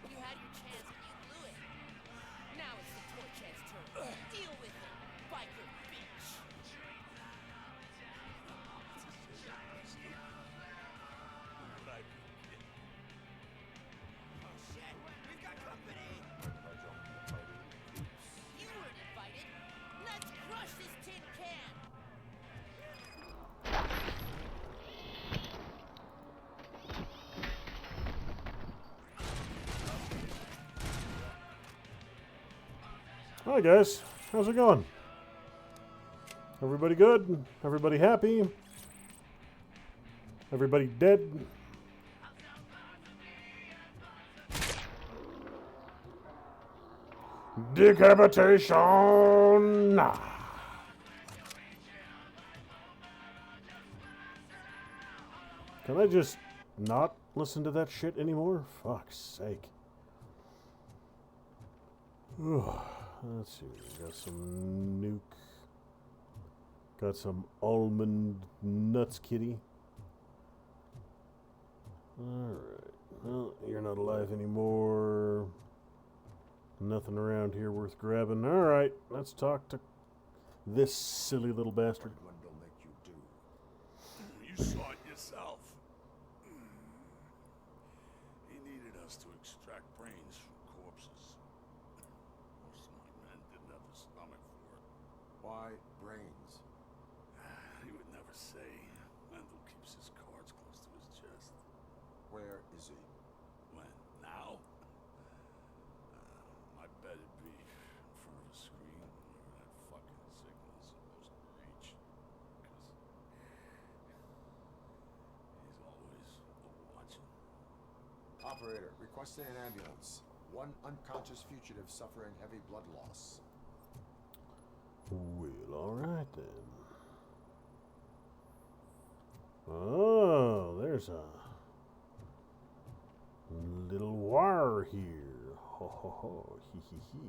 You had your chance and you blew it. Now it's the Torchhead's turn. Deal with it, biker bitch. Oh shit, we've got company! You weren't invited. Let's crush this tin can. Hi guys, how's it going? Everybody good? Everybody happy? Everybody dead? Decapitation! Can I just not listen to that shit anymore? Fuck's sake. Let's see, we got some nuke. Got some almond nuts kitty. Alright. Well, you're not alive anymore. Nothing around here worth grabbing. Alright, let's talk to this silly little bastard. What Wendell make you do? You saw it yourself. He needed us to extract brains from corpses. Most of my men didn't have the stomach for it. Why brains? He would never say. Wendell keeps his cards close to his chest. Where is he? When? Now? I bet it'd be in front of a screen where that fucking signal's supposed to reach. Because he's always watching. Operator, requesting an ambulance. One unconscious fugitive suffering heavy blood loss. Well, alright then. Oh, there's a little wire here. Ho ho ho, hee hee hee.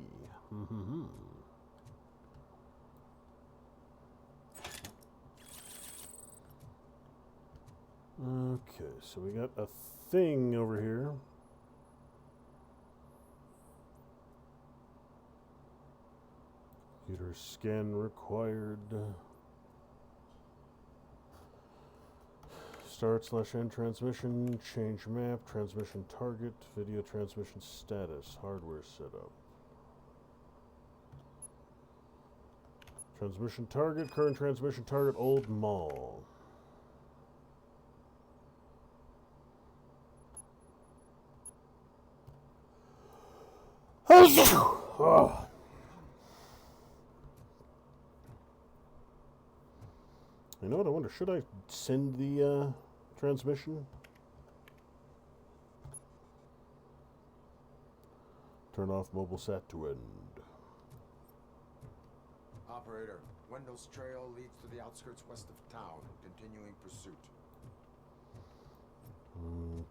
Okay, so we got a thing over here. Computer scan required. Start/end transmission, change map, transmission target, video transmission status, hardware setup. Transmission target, current transmission target, old mall. Oh. You know what, I wonder, should I send the transmission? Turn off mobile sat to end. Operator, Wendell's trail leads to the outskirts west of town. Continuing pursuit.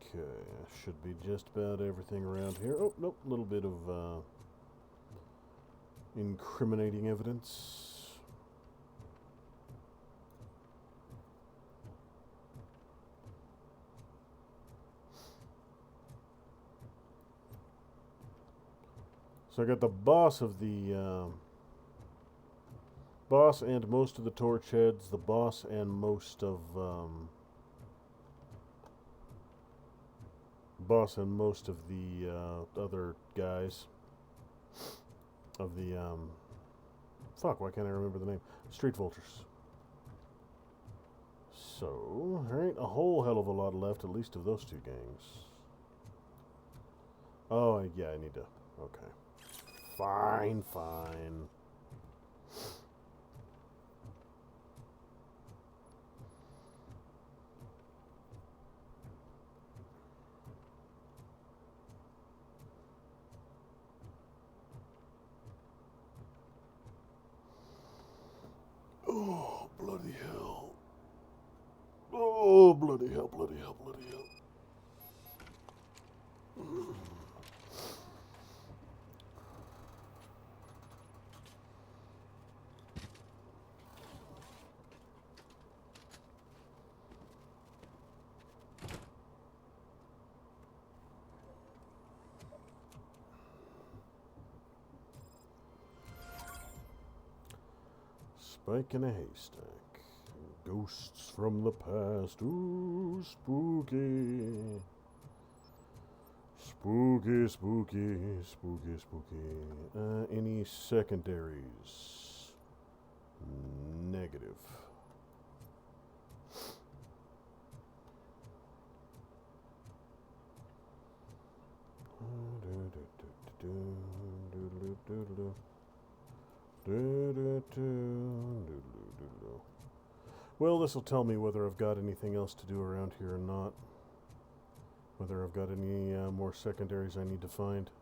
Okay, should be just about everything around here. Oh, nope, a little bit of incriminating evidence. So I got the boss of the boss and most of the torch heads, the boss and most of the other guys of the Fuck, why can't I remember the name? Street Vultures. So, there ain't a whole hell of a lot left, at least of those two gangs. Oh, yeah, I need to... Okay. Fine, fine. Oh, bloody hell. Oh, bloody hell, bloody hell, bloody hell. Spike in a haystack. Ghosts from the past. Ooh, spooky. Spooky, spooky, spooky, spooky. Any secondaries? Negative. Well, this will tell me whether I've got anything else to do around here or not. Whether I've got any more secondaries I need to find. Do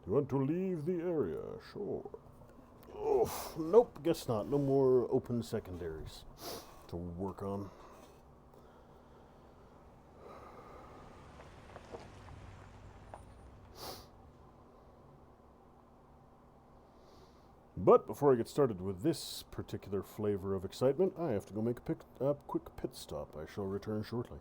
you want to leave the area? Sure. Oh, nope, guess not. No more open secondaries to work on. But before I get started with this particular flavor of excitement, I have to go make a quick pit stop. I shall return shortly.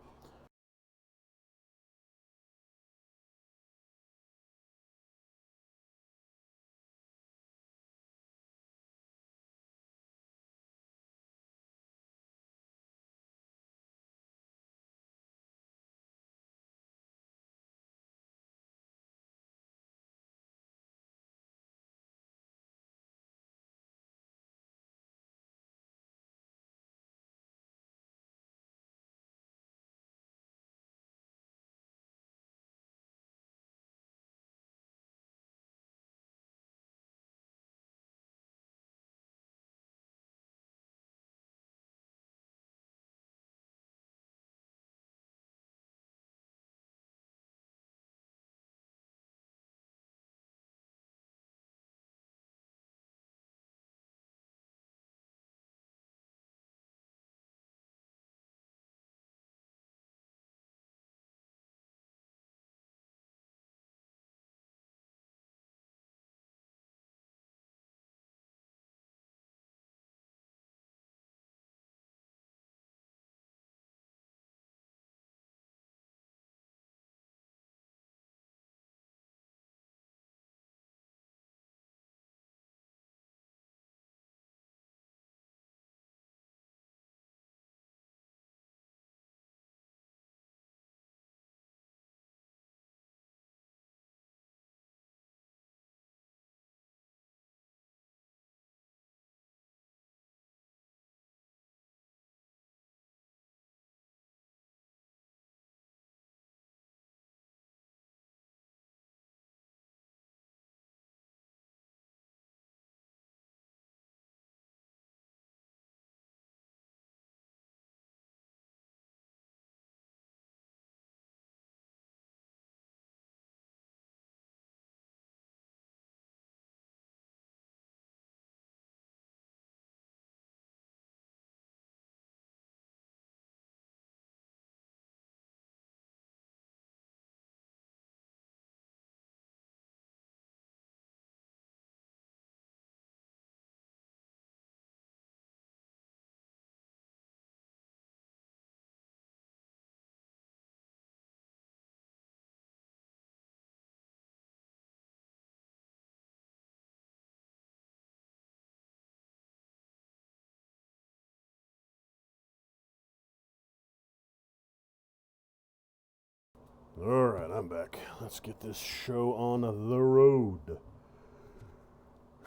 Alright, I'm back. Let's get this show on the road.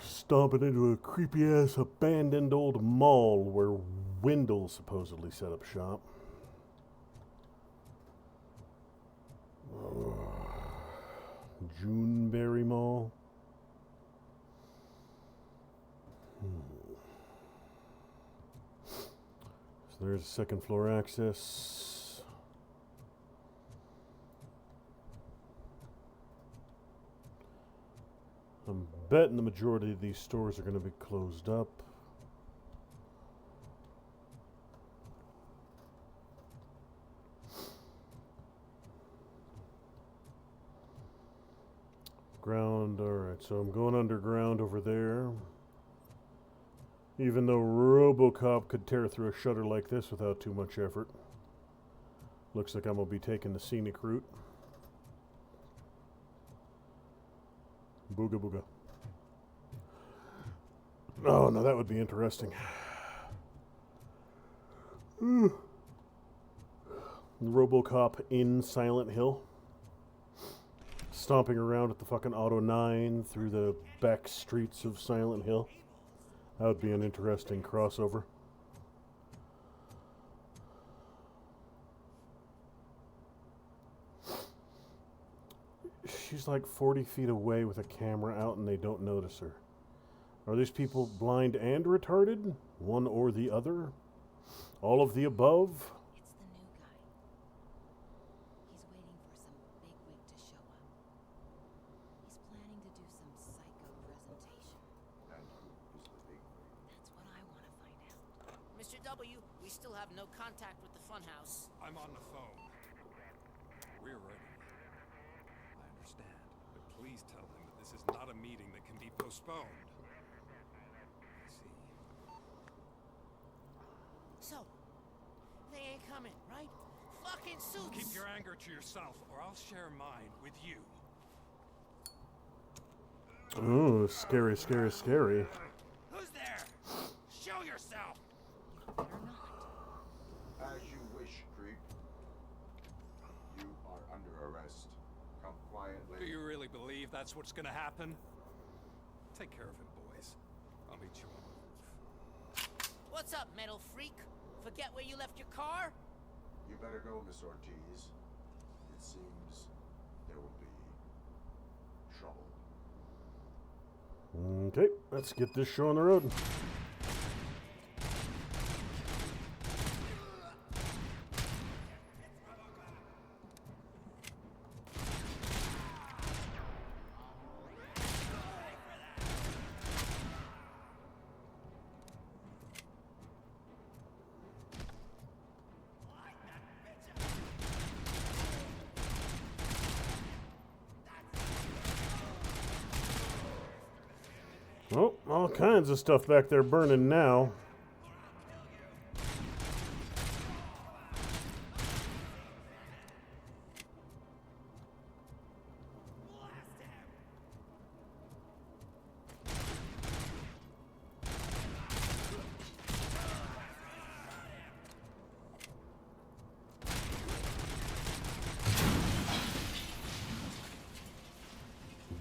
Stomping into a creepy-ass abandoned old mall where Wendell supposedly set up shop. Juneberry Mall. So there's second floor access. I'm betting the majority of these stores are going to be closed up. Ground, alright, so I'm going underground over there. Even though Robocop could tear through a shutter like this without too much effort. Looks like I'm going to be taking the scenic route. Booga booga. Oh, no, that would be interesting. Robocop in Silent Hill. Stomping around at the fucking Auto 9 through the back streets of Silent Hill. That would be an interesting crossover. She's like 40 feet away with a camera out and they don't notice her. Are these people blind and retarded? One or the other? All of the above? It's the new guy. He's waiting for some bigwig to show up. He's planning to do some psycho presentation. And who is the big wig? That's what I want to find out. Mr. W, we still have no contact with the funhouse. I'm on the phone. We're ready. I understand, but please tell him that this is not a meeting that can be postponed. I see. So, they ain't coming, right? Fucking suits! Keep your anger to yourself, or I'll share mine with you. Ooh, scary, scary, scary. Who's there? Show yourself! You better not. As you wish, creep. You are under arrest. Come quietly. Do you really believe that's what's gonna happen? Take care of him, boys. I'll meet you on the roof. What's up, metal freak? Forget where you left your car? You better go, Miss Ortiz. It seems there will be trouble. Okay, let's get this show on the road. Oh, all kinds of stuff back there burning now.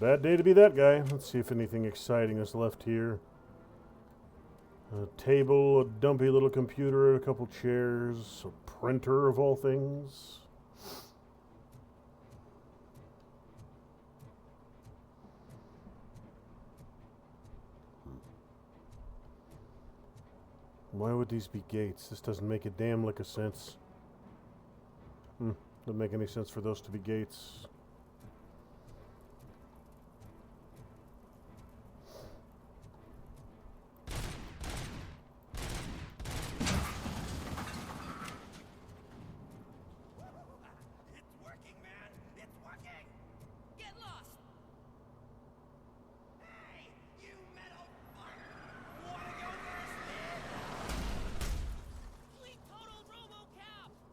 Bad day to be that guy. Let's see if anything exciting is left here. A table, a dumpy little computer, a couple chairs, a printer of all things. Why would these be gates? This doesn't make a damn lick of sense. Doesn't make any sense for those to be gates.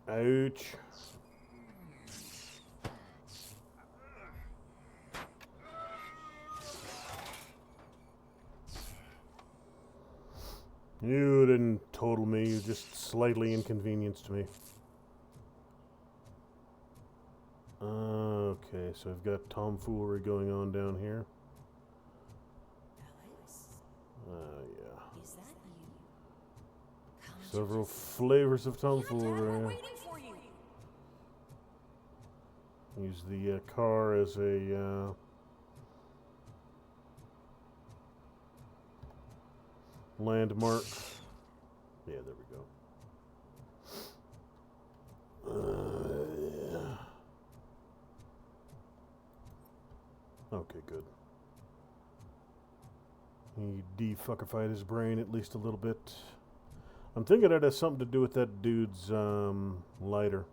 Ouch. You didn't total me, you just slightly inconvenienced me. Okay, so I've got tomfoolery going on down here. Alice? Yeah. Is that you? Come and Several just- flavors of Dad, we're tomfoolery. waiting for you. Use the car as a landmark. Yeah, there we go. Yeah. Okay, good. He defuckified his brain at least a little bit. I'm thinking it has something to do with that dude's lighter.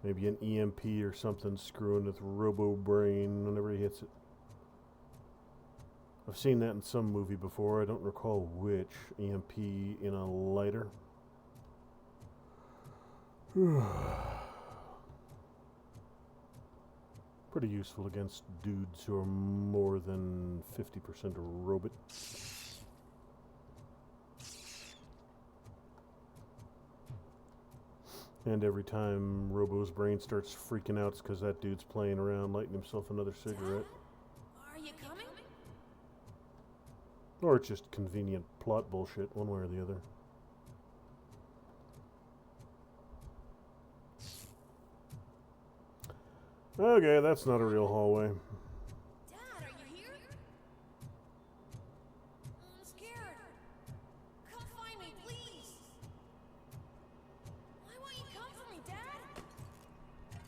Maybe an EMP or something screwing with Robo Brain whenever he hits it. I've seen that in some movie before. I don't recall which. EMP in a lighter. Pretty useful against dudes who are more than 50% robot. And every time Robo's brain starts freaking out, it's because that dude's playing around, lighting himself another cigarette. Are you coming? Or it's just convenient plot bullshit, one way or the other. Okay, that's not a real hallway. Dad, are you here? I'm scared. Come find me, please. Why won't you come for me, Dad?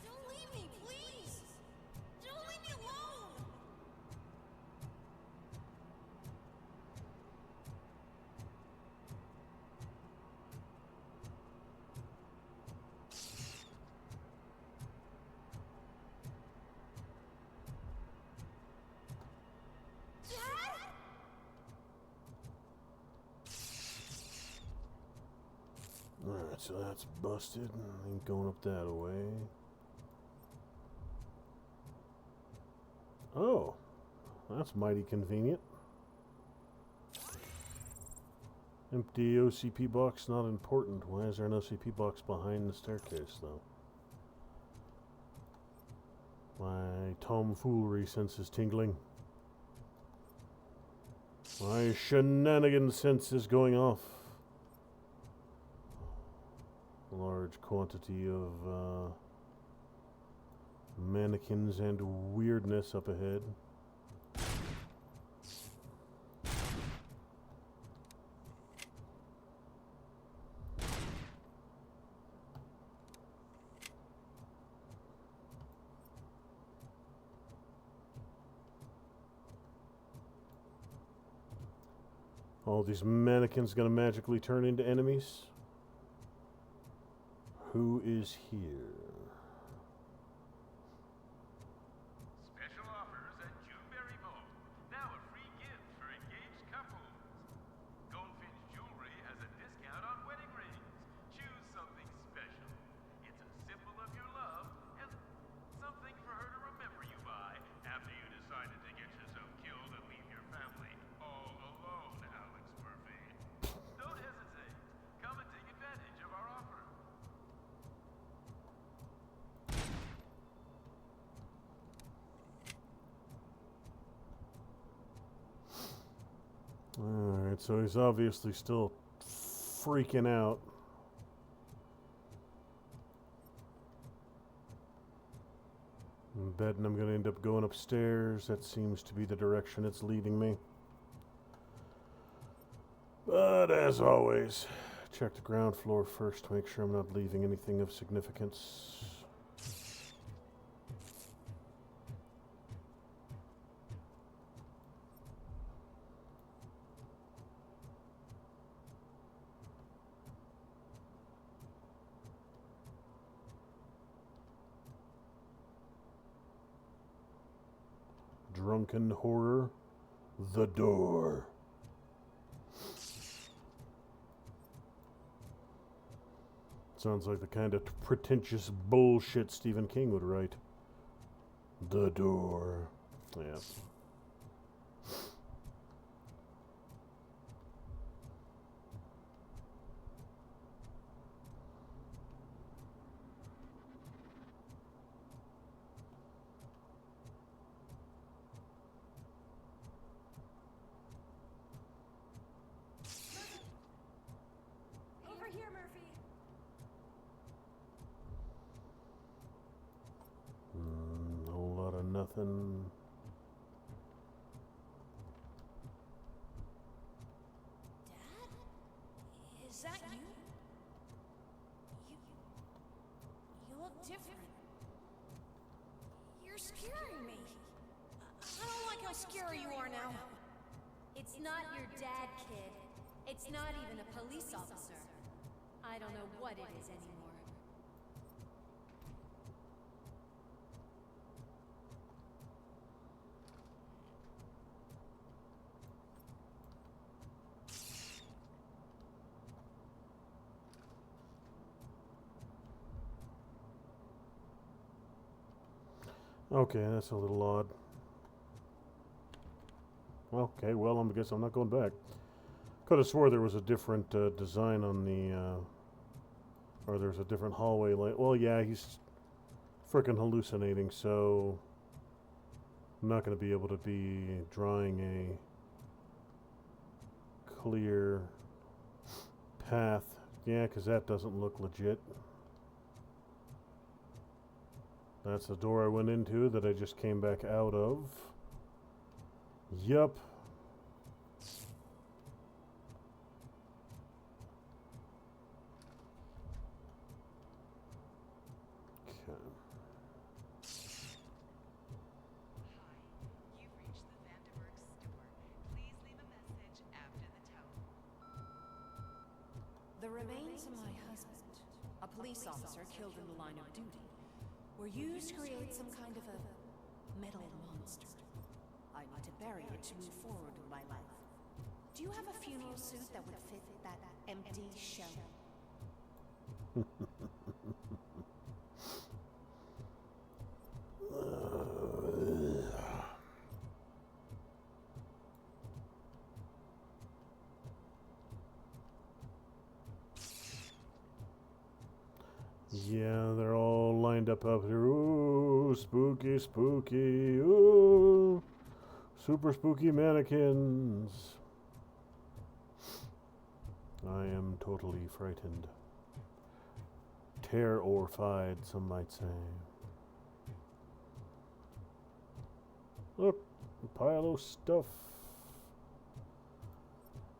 Don't leave me, please. Don't leave me alone. Dad? Alright, so that's busted. Ain't going up that way. Oh, that's mighty convenient. Empty OCP box, not important. Why is there an OCP box behind the staircase, though? My tomfoolery sense is tingling. My shenanigan sense is going off. A large quantity of mannequins and weirdness up ahead. All these mannequins gonna magically turn into enemies? Who is here? Special offers at Juneberry Mall. Now a free gift for engaged couples. Goldfinch Jewelry has a discount on wedding rings. Choose something special. It's a symbol of your love and something for her to remember you by after you decided to get yourself killed and leave your family all alone, Alex Murphy. Don't hesitate. Come and take advantage of our offer. Alright, so he's obviously still freaking out. I'm betting I'm going to end up going upstairs. That seems to be the direction it's leading me. But as always, check the ground floor first to make sure I'm not leaving anything of significance. Drunken horror, the door. Sounds like the kind of pretentious bullshit Stephen King would write. The door. Yeah. nothing. Dad? Is that you? You look different. You're scaring me. I don't like how scary you are now. It's not your dad, kid. It's not even a police officer. I don't know what it is anymore. Okay, that's a little odd. Okay, well, I guess I'm not going back. Could have swore there was a different design on the, or there's a different hallway light. Well, yeah, he's frickin' hallucinating, so I'm not going to be able to be drawing a clear path. Yeah, because that doesn't look legit. That's the door I went into that I just came back out of. Yup. Okay. You've reached the Vanderberg store. Please leave a message after the tone. The remains of my husband, a police officer killed in the line of duty, were used to create some kind of a metal monster. I need to bury it to move forward with my life. Do you have a funeral suit that would fit that empty shell? Yeah, they're all lined up here. Ooh, spooky, spooky. Ooh, super spooky mannequins. I am totally frightened. Terrorified, some might say. Look, a pile of stuff.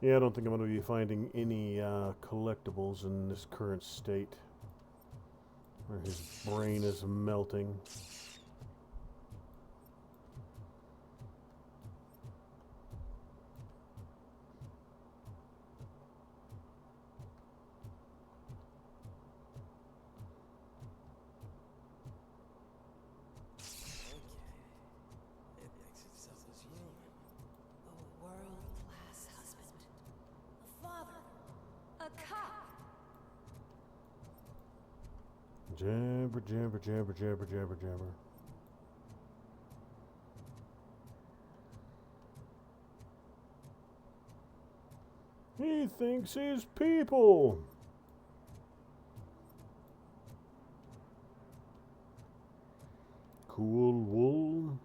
Yeah, I don't think I'm going to be finding any collectibles in this current state, where his brain is melting. It thinks itself as you. A world-class husband. A father. A cop. Jabber, jabber, jabber, jabber, jabber, jabber. He thinks he's people. Cool wool.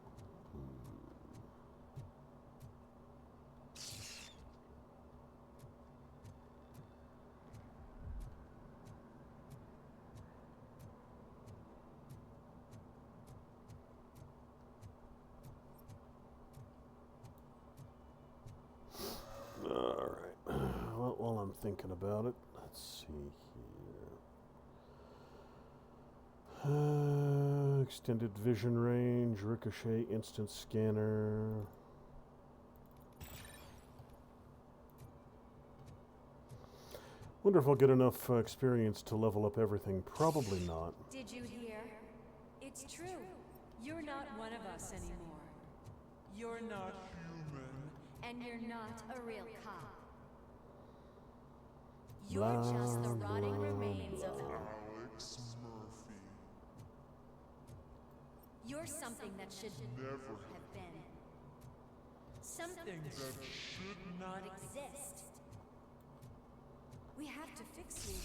All right. Well, while I'm thinking about it, let's see here. Extended vision range, ricochet, instant scanner. Wonder if I'll get enough experience to level up everything. Probably not. Did you hear? It's true. You're not one of us anymore. You're not human. And you're not a real cop. Blah, You're just the rotting blah, remains of Alex Murphy. You're something that should Never have been. Something that should not exist. We have to fix you.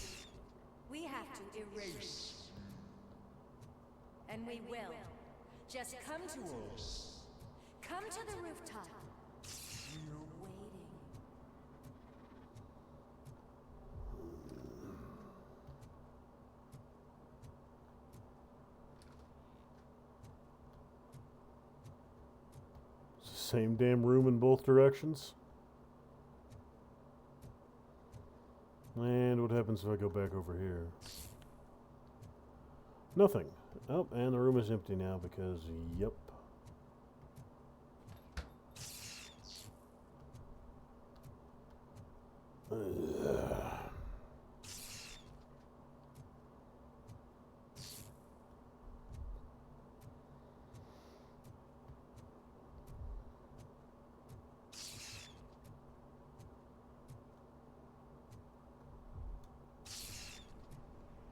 We have to erase you. And we will. Just come to us. Come to the rooftop. We're waiting. same damn room in both directions. And what happens if I go back over here? Nothing. Oh, and the room is empty now because, yep.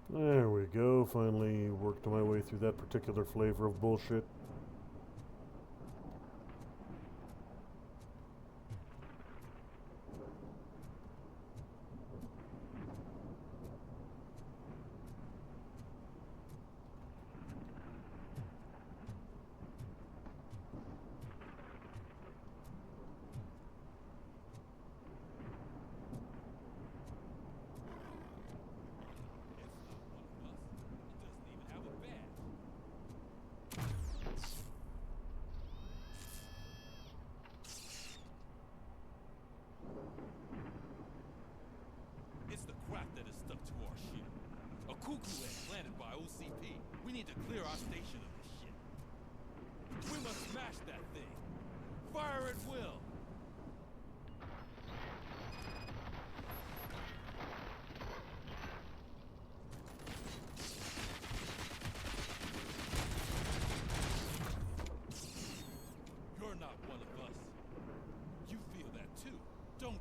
There we go. Finally worked my way through that particular flavor of bullshit. It's the crap that is stuck to our ship. A cuckoo egg planted by OCP. We need to clear our station of this shit. We must smash that thing. Fire at will. You're not one of us. You feel that too, don't you?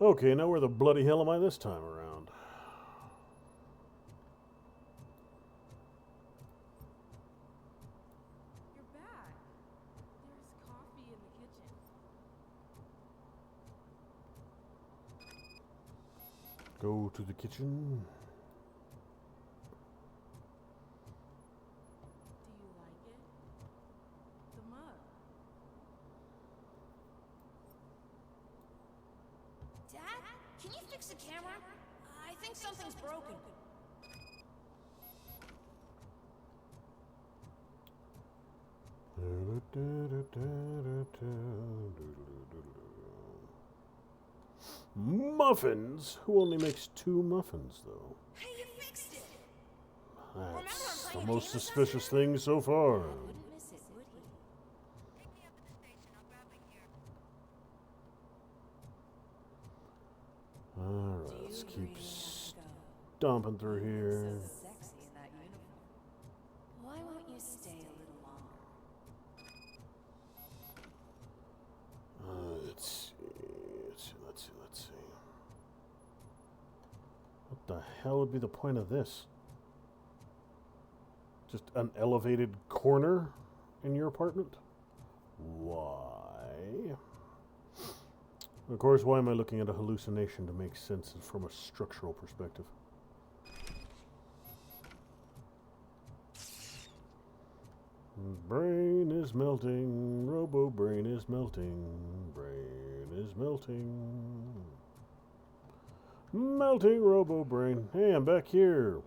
Okay, now where the bloody hell am I this time around? You're back. There's coffee in the kitchen. Go to the kitchen. Do you like it? The mug. Dad, can you fix the camera? I think something's broken. Muffins? Who only makes 2 muffins, though? Hey, you fixed it! That's the most suspicious thing so far. Wouldn't miss it, would he? Alright, let's keep stomping through here. So sexy in that uniform. Why won't you stay a little longer? Let's see. What the hell would be the point of this? Just an elevated corner in your apartment? Why? Of course, why am I looking at a hallucination to make sense from a structural perspective? Brain is melting, robo-brain is melting, brain is melting. Melting robo-brain. Hey, I'm back here.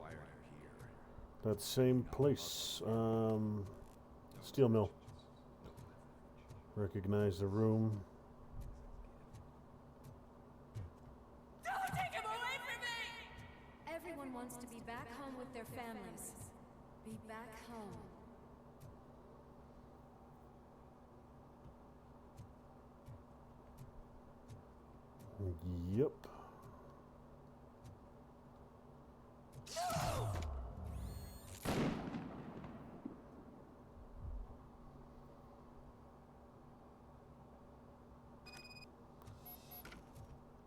That same place. Steel mill. Recognize the room. Don't take him away from me! Everyone wants to be back home with their families. Be back home. Yep.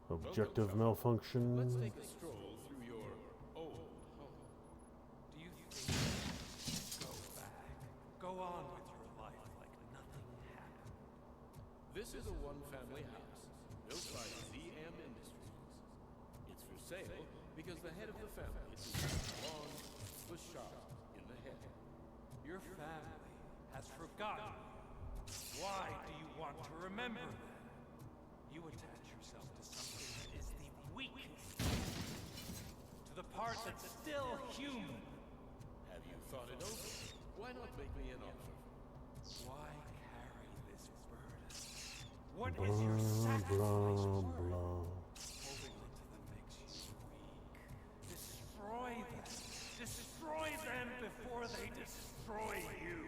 Objective malfunction. Let's take a stroll through your old home. Do you think go back? Go on with your life like nothing happened. This is a one-family house built by ZM Industries. It's for sale because the head of the family is long, was shot in the head. Your family has forgotten. Why do you want to remember that? You attach yourself to something that is the weakest. To the part that's still human. Have you thought it over? Why not make me an offer? Why carry this burden? What is your sacrifice worth? Holding on to them makes you weak. Destroy them. Destroy them before they destroy you.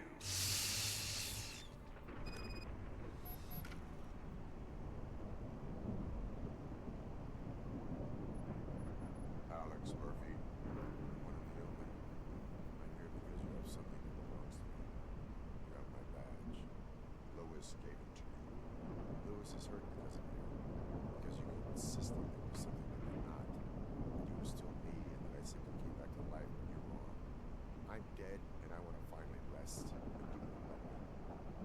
Alex Murphy, one of the only. I'm here because you have something that belongs to me. You have my badge. Lois gave it to you. Lois is hurt because of you. Because you keep insisting that you're something that you're not. That you were still me and that I simply came back to life when you're wrong. I'm dead and I want to finally rest. But you won't let me.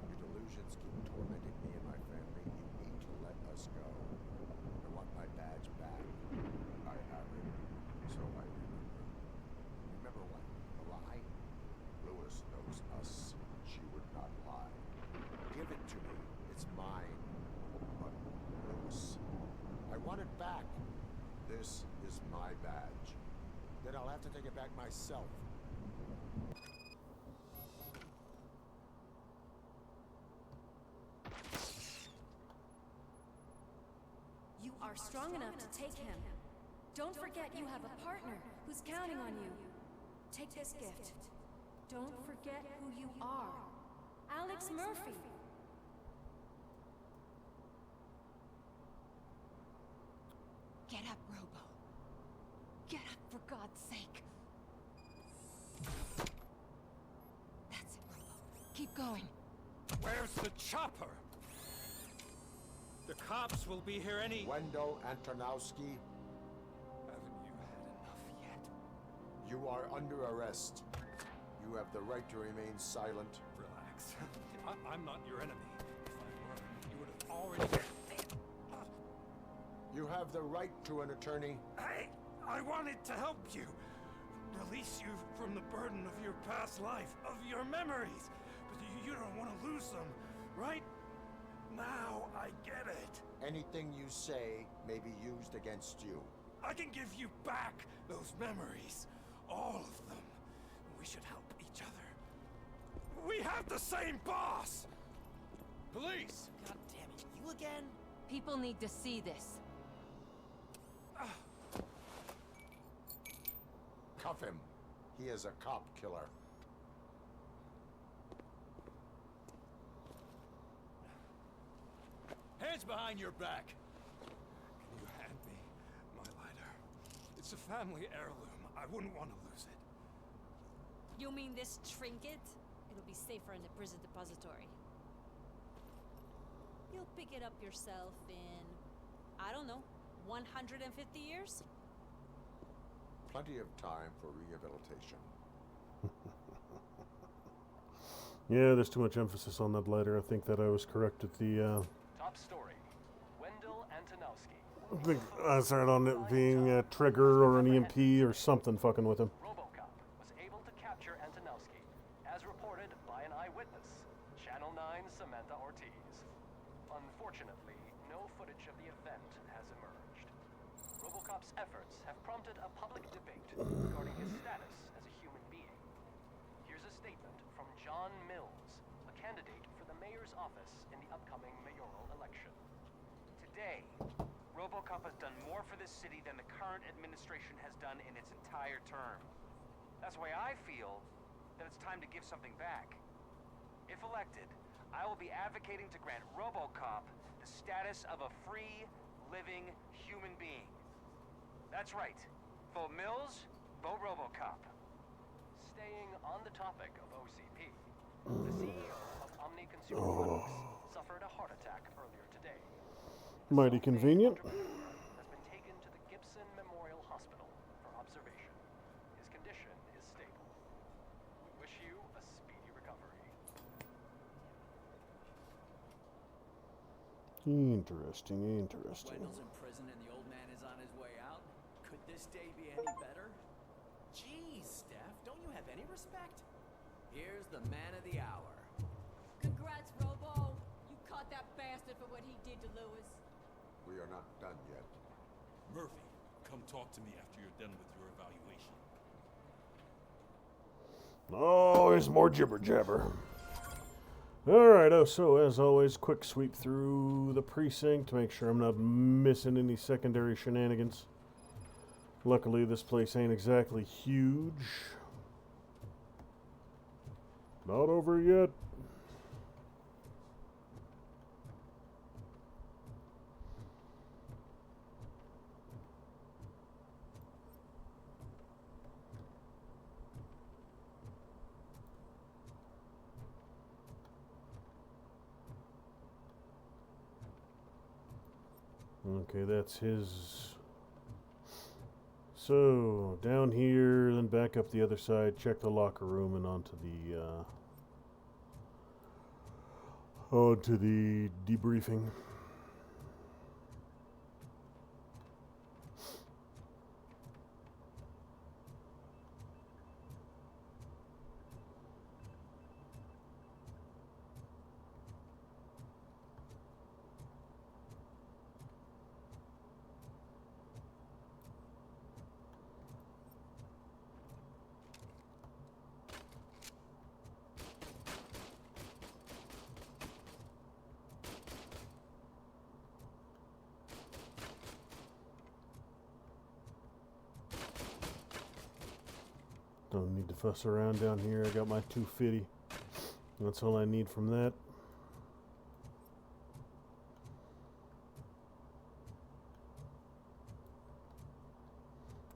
Your delusions keep tormenting me and my family. You need to let us go. I want my badge back. I have it. So I remember. Remember what? A lie? Lois knows us. She would not lie. Give it to me. It's mine. But Lois, I want it back. This is my badge. Then I'll have to take it back myself. You are strong enough to take him. Don't forget you have a partner who's counting on you. Take this gift. Don't forget who you are. Alex Murphy. Get up, Robo. Get up, for God's sake. That's it, Robo. Keep going. Where's the chopper? The cops will be here any... Wendell Antonowski, Haven't you had enough yet? you are under arrest. You have the right to remain silent. Relax. I'm not your enemy. If I were, you would have already... You have the right to an attorney. I wanted to help you. Release you from the burden of your past life, of your memories. But you don't want to lose them, right? Now I get it. Anything you say may be used against you. I can give you back those memories. All of them. We should help each other. We have the same boss! Police! God damn it, you again? People need to see this. Cuff him. He is a cop killer. Hands behind your back. Can you hand me my lighter? It's a family heirloom. I wouldn't want to lose it. You mean this trinket? It'll be safer in the prison depository. You'll pick it up yourself in, I don't know, 150 years? Plenty of time for rehabilitation. Yeah, there's too much emphasis on that later. I think that I was correct at the, Top story. Wendell Antonowski. I think I started on it being a trigger or an EMP or something fucking with him. Robocop was able to capture Antonowski, as reported by an eyewitness, Channel 9's Samantha Ortiz. Unfortunately, no footage of the event has emerged. Robocop's efforts have prompted a public debate regarding his status as a human being. Here's a statement from John Mills, a candidate for the mayor's office in the upcoming mayoral election. Today, Robocop has done more for this city than the current administration has done in its entire term. That's why I feel that it's time to give something back. If elected, I will be advocating to grant Robocop the status of a free, living human being. That's right. Vote Mills, vote Robocop. Staying on the topic of OCP, the CEO of Omni Consumer Products suffered a heart attack earlier today. Mighty convenient. Has been taken to the Gibson Memorial Hospital for observation. His condition is stable. We wish you a speedy recovery. Interesting, interesting. Wendell's in prison and the old man is on his way out. Could this day be any better? Jeez, Steph, don't you have any respect? Here's the man of the hour. Congrats, Robo. You caught that bastard for what he did to Lewis. We are not done yet. Murphy, come talk to me after you're done with your evaluation. Oh, there's more jibber jabber. Alright, so as always, quick sweep through the precinct to make sure I'm not missing any secondary shenanigans. Luckily, this place ain't exactly huge. Not over yet. Okay, that's his. So, down here, then back up the other side, check the locker room and onto the debriefing. Don't need to fuss around down here. I got my 250. That's all I need from that.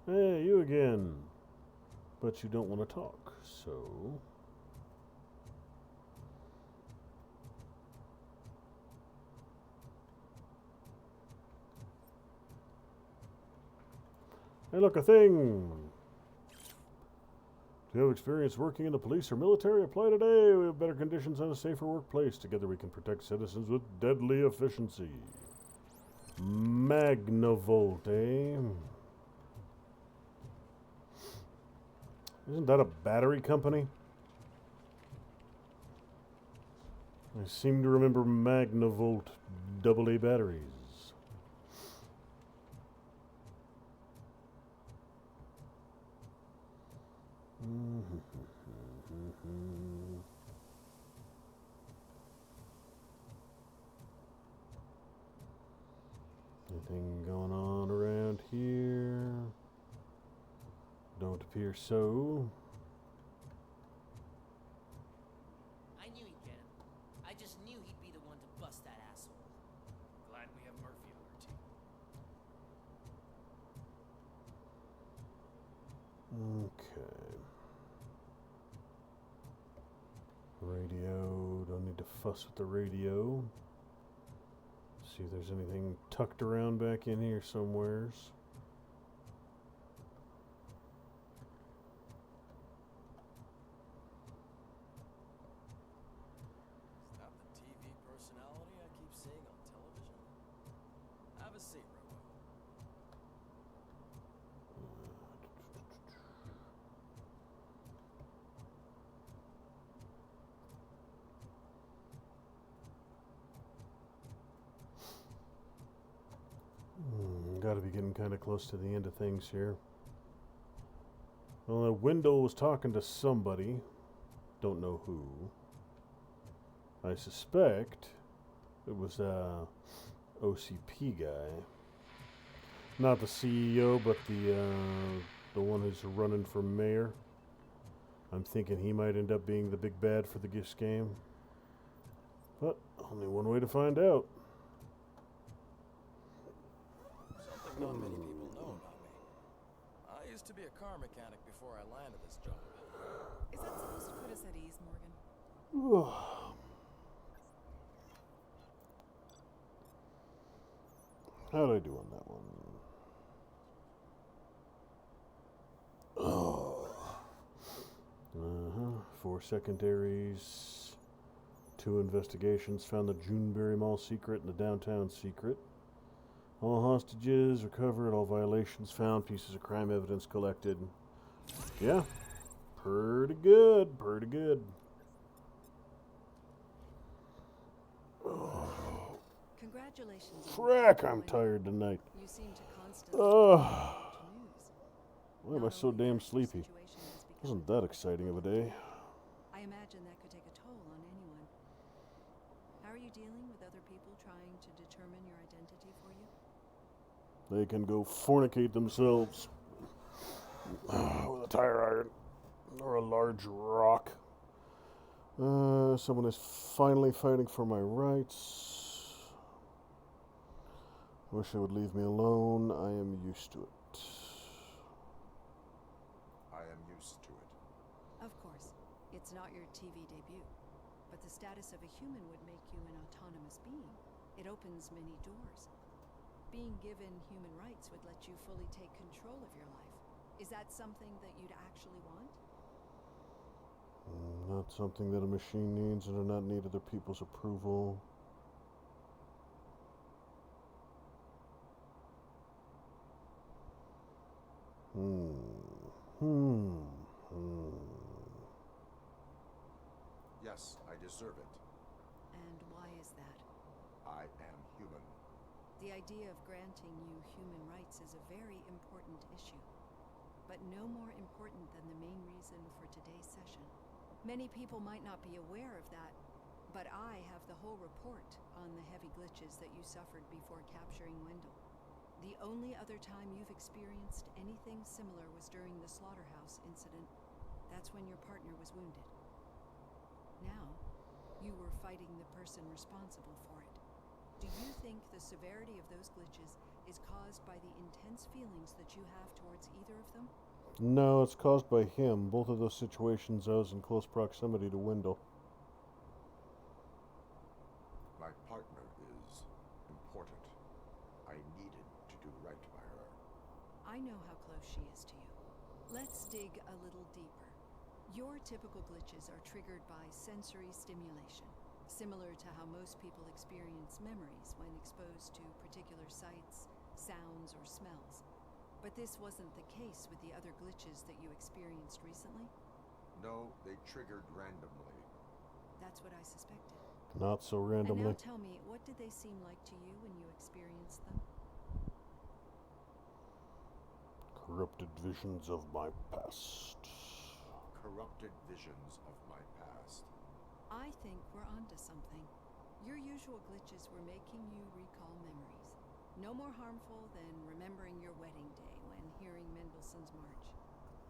Hey, you again. But you don't want to talk, so... Hey, look, a thing! Do you have experience working in the police or military? Apply today. We have better conditions and a safer workplace. Together we can protect citizens with deadly efficiency. Magnavolt, eh? Isn't that a battery company? I seem to remember Magnavolt AA batteries. Anything going on around here? Don't appear so. I knew he'd get him. I just knew he'd be the one to bust that asshole. Glad we have Murphy on our team. Okay. Radio, don't need to fuss with the radio. See if there's anything tucked around back in here somewheres. Is that the TV personality I keep seeing on television? Have a seat, Robo. Gotta be getting kind of close to the end of things here. Well, Wendell was talking to somebody. Don't know who. I suspect it was a OCP guy. Not the CEO, but the one who's running for mayor. I'm thinking he might end up being the big bad for the Gifts game. But only one way to find out. Something not many people know about me. I used to be a car mechanic before I landed this job. Is that supposed to put us at ease, Morgan? How'd I do on that one? Oh. 4 secondaries. 2 investigations. Found the Juneberry Mall secret and the downtown secret. All hostages recovered. All violations found. Pieces of crime evidence collected. Yeah. Pretty good. Pretty good. Congratulations. Frack, I'm tired tonight. You seem to constantly Why am I so damn sleepy? Wasn't that exciting of a day. I imagine that could take a toll on anyone. How are you dealing with other people trying to determine your identity for you? They can go fornicate themselves with a tire iron or a large rock. Someone is finally fighting for my rights. Wish they would leave me alone. I am used to it. I am used to it. Of course, it's not your TV debut, but the status of a human would make you an autonomous being. It opens many doors. Being given human rights would let you fully take control of your life. Is that something that you'd actually want? Not something that a machine needs, and do not need other people's approval. Yes, I deserve it. And why is that? I am human. The idea of granting you human rights is a very important issue, but no more important than the main reason for today's session. Many people might not be aware of that, but I have the whole report on the heavy glitches that you suffered before capturing Wendell. The only other time you've experienced anything similar was during the slaughterhouse incident. That's when your partner was wounded. Now, you were fighting the person responsible for it. Do you think the severity of those glitches is caused by the intense feelings that you have towards either of them? No, it's caused by him. Both of those situations I was in close proximity to Wendell. My partner is important. I needed to do right by her. I know how close she is to you. Let's dig a little deeper. Your typical glitches are triggered by sensory stimulation, similar to how most people experience memories when exposed to particular sights, sounds, or smells. But this wasn't the case with the other glitches that you experienced recently? No, they triggered randomly. That's what I suspected. Not so randomly. And now tell me, what did they seem like to you when you experienced them? Corrupted visions of my past. Corrupted visions of my past. I think we're onto something. Your usual glitches were making you recall memories. No more harmful than remembering your wedding day when hearing Mendelssohn's March.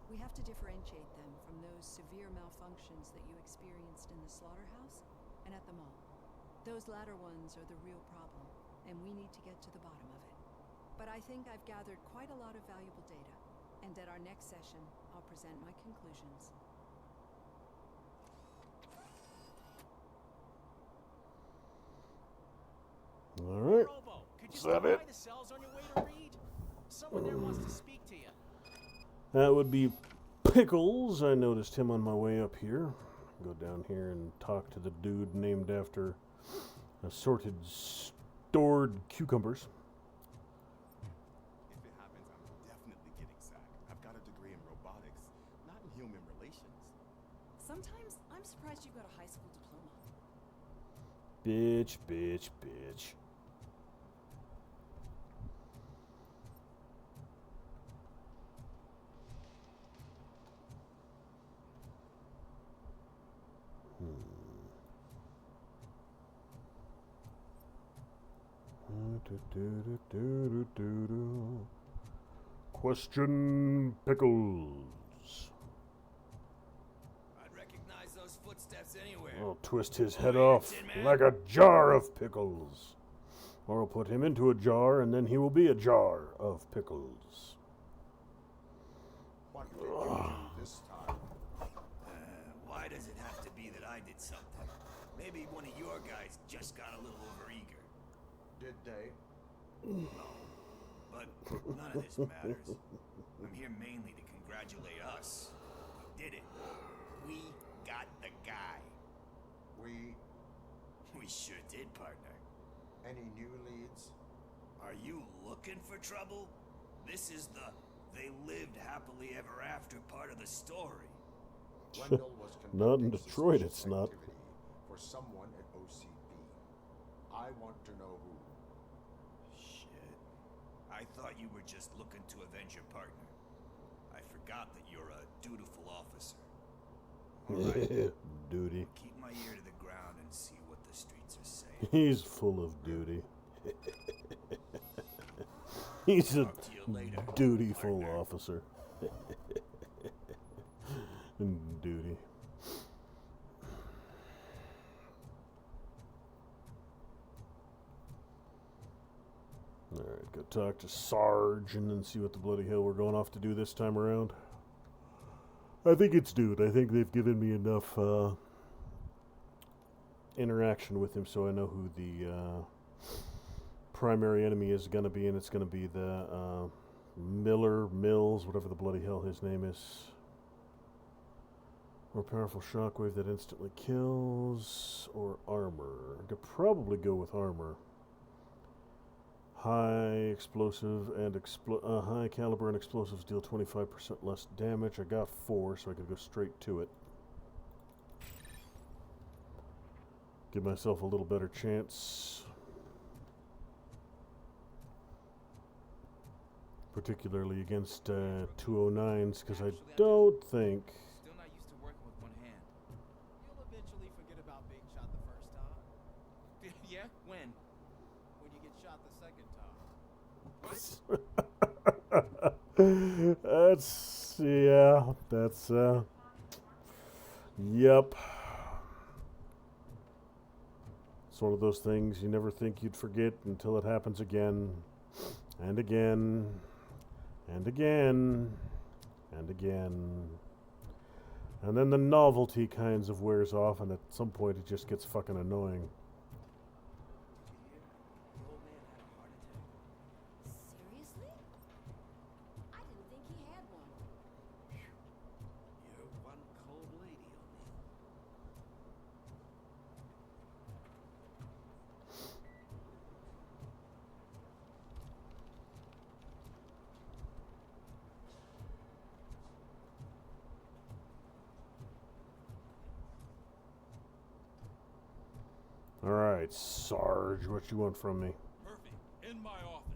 We have to differentiate them from those severe malfunctions that you experienced in the slaughterhouse and at the mall. Those latter ones are the real problem, and we need to get to the bottom of it. But I think I've gathered quite a lot of valuable data, and at our next session, I'll present my conclusions. All right. Robo, could you Is stop that it? by the cells on your way to read? Someone there wants to speak to you. That would be Pickles. I noticed him on my way up here. Go down here and talk to the dude named after assorted stored cucumbers. If it happens, I'm definitely getting sacked. I've got a degree in robotics, not in human relations. Sometimes I'm surprised you got a high school diploma. Bitch, bitch, bitch. Question Pickles. I'd recognize those footsteps anywhere. I'll twist his head off like a jar of pickles. Or I'll put him into a jar, and then he will be a jar of pickles. What did you do this time? Why does it have to be that I did something? Maybe one of your guys just got a little overeager. Did they? No, but none of this matters. I'm here mainly to congratulate us. We did it. We got the guy. We sure did, partner. Any new leads? Are you looking for trouble? This is the they lived happily ever after part of the story. Wendell was Not in conducting Detroit, suspicious it's not. activity for someone at OCP. I want to know who. Shit. I thought you were just looking to avenge your partner. I forgot that you're a dutiful officer. Duty. Keep my ear to the ground and see what the streets are saying. He's full of duty. He's a dutiful officer. Duty. Alright, go talk to Sarge and then see what the bloody hell we're going off to do this time around. I think it's Dude. I think they've given me enough interaction with him so I know who the primary enemy is going to be, and it's going to be the Mills, whatever the bloody hell his name is. More powerful shockwave that instantly kills, or armor. I could probably go with armor. High explosive and high caliber and explosives deal 25% less damage. I got 4, so I could go straight to it. Give myself a little better chance. Particularly against 209s, because I don't think... Still not used to working with one hand. You'll eventually forget about being shot the first time. Yeah? When? When you get shot the second time. That's... yeah, that's... Yep. It's one of those things you never think you'd forget until it happens again. And again. And again. And again. And then the novelty kinds of wears off, and at some point it just gets fucking annoying. Seriously? I didn't think he had one. You're one cold lady, Alright, Sarge, what you want from me? Murphy, in my office.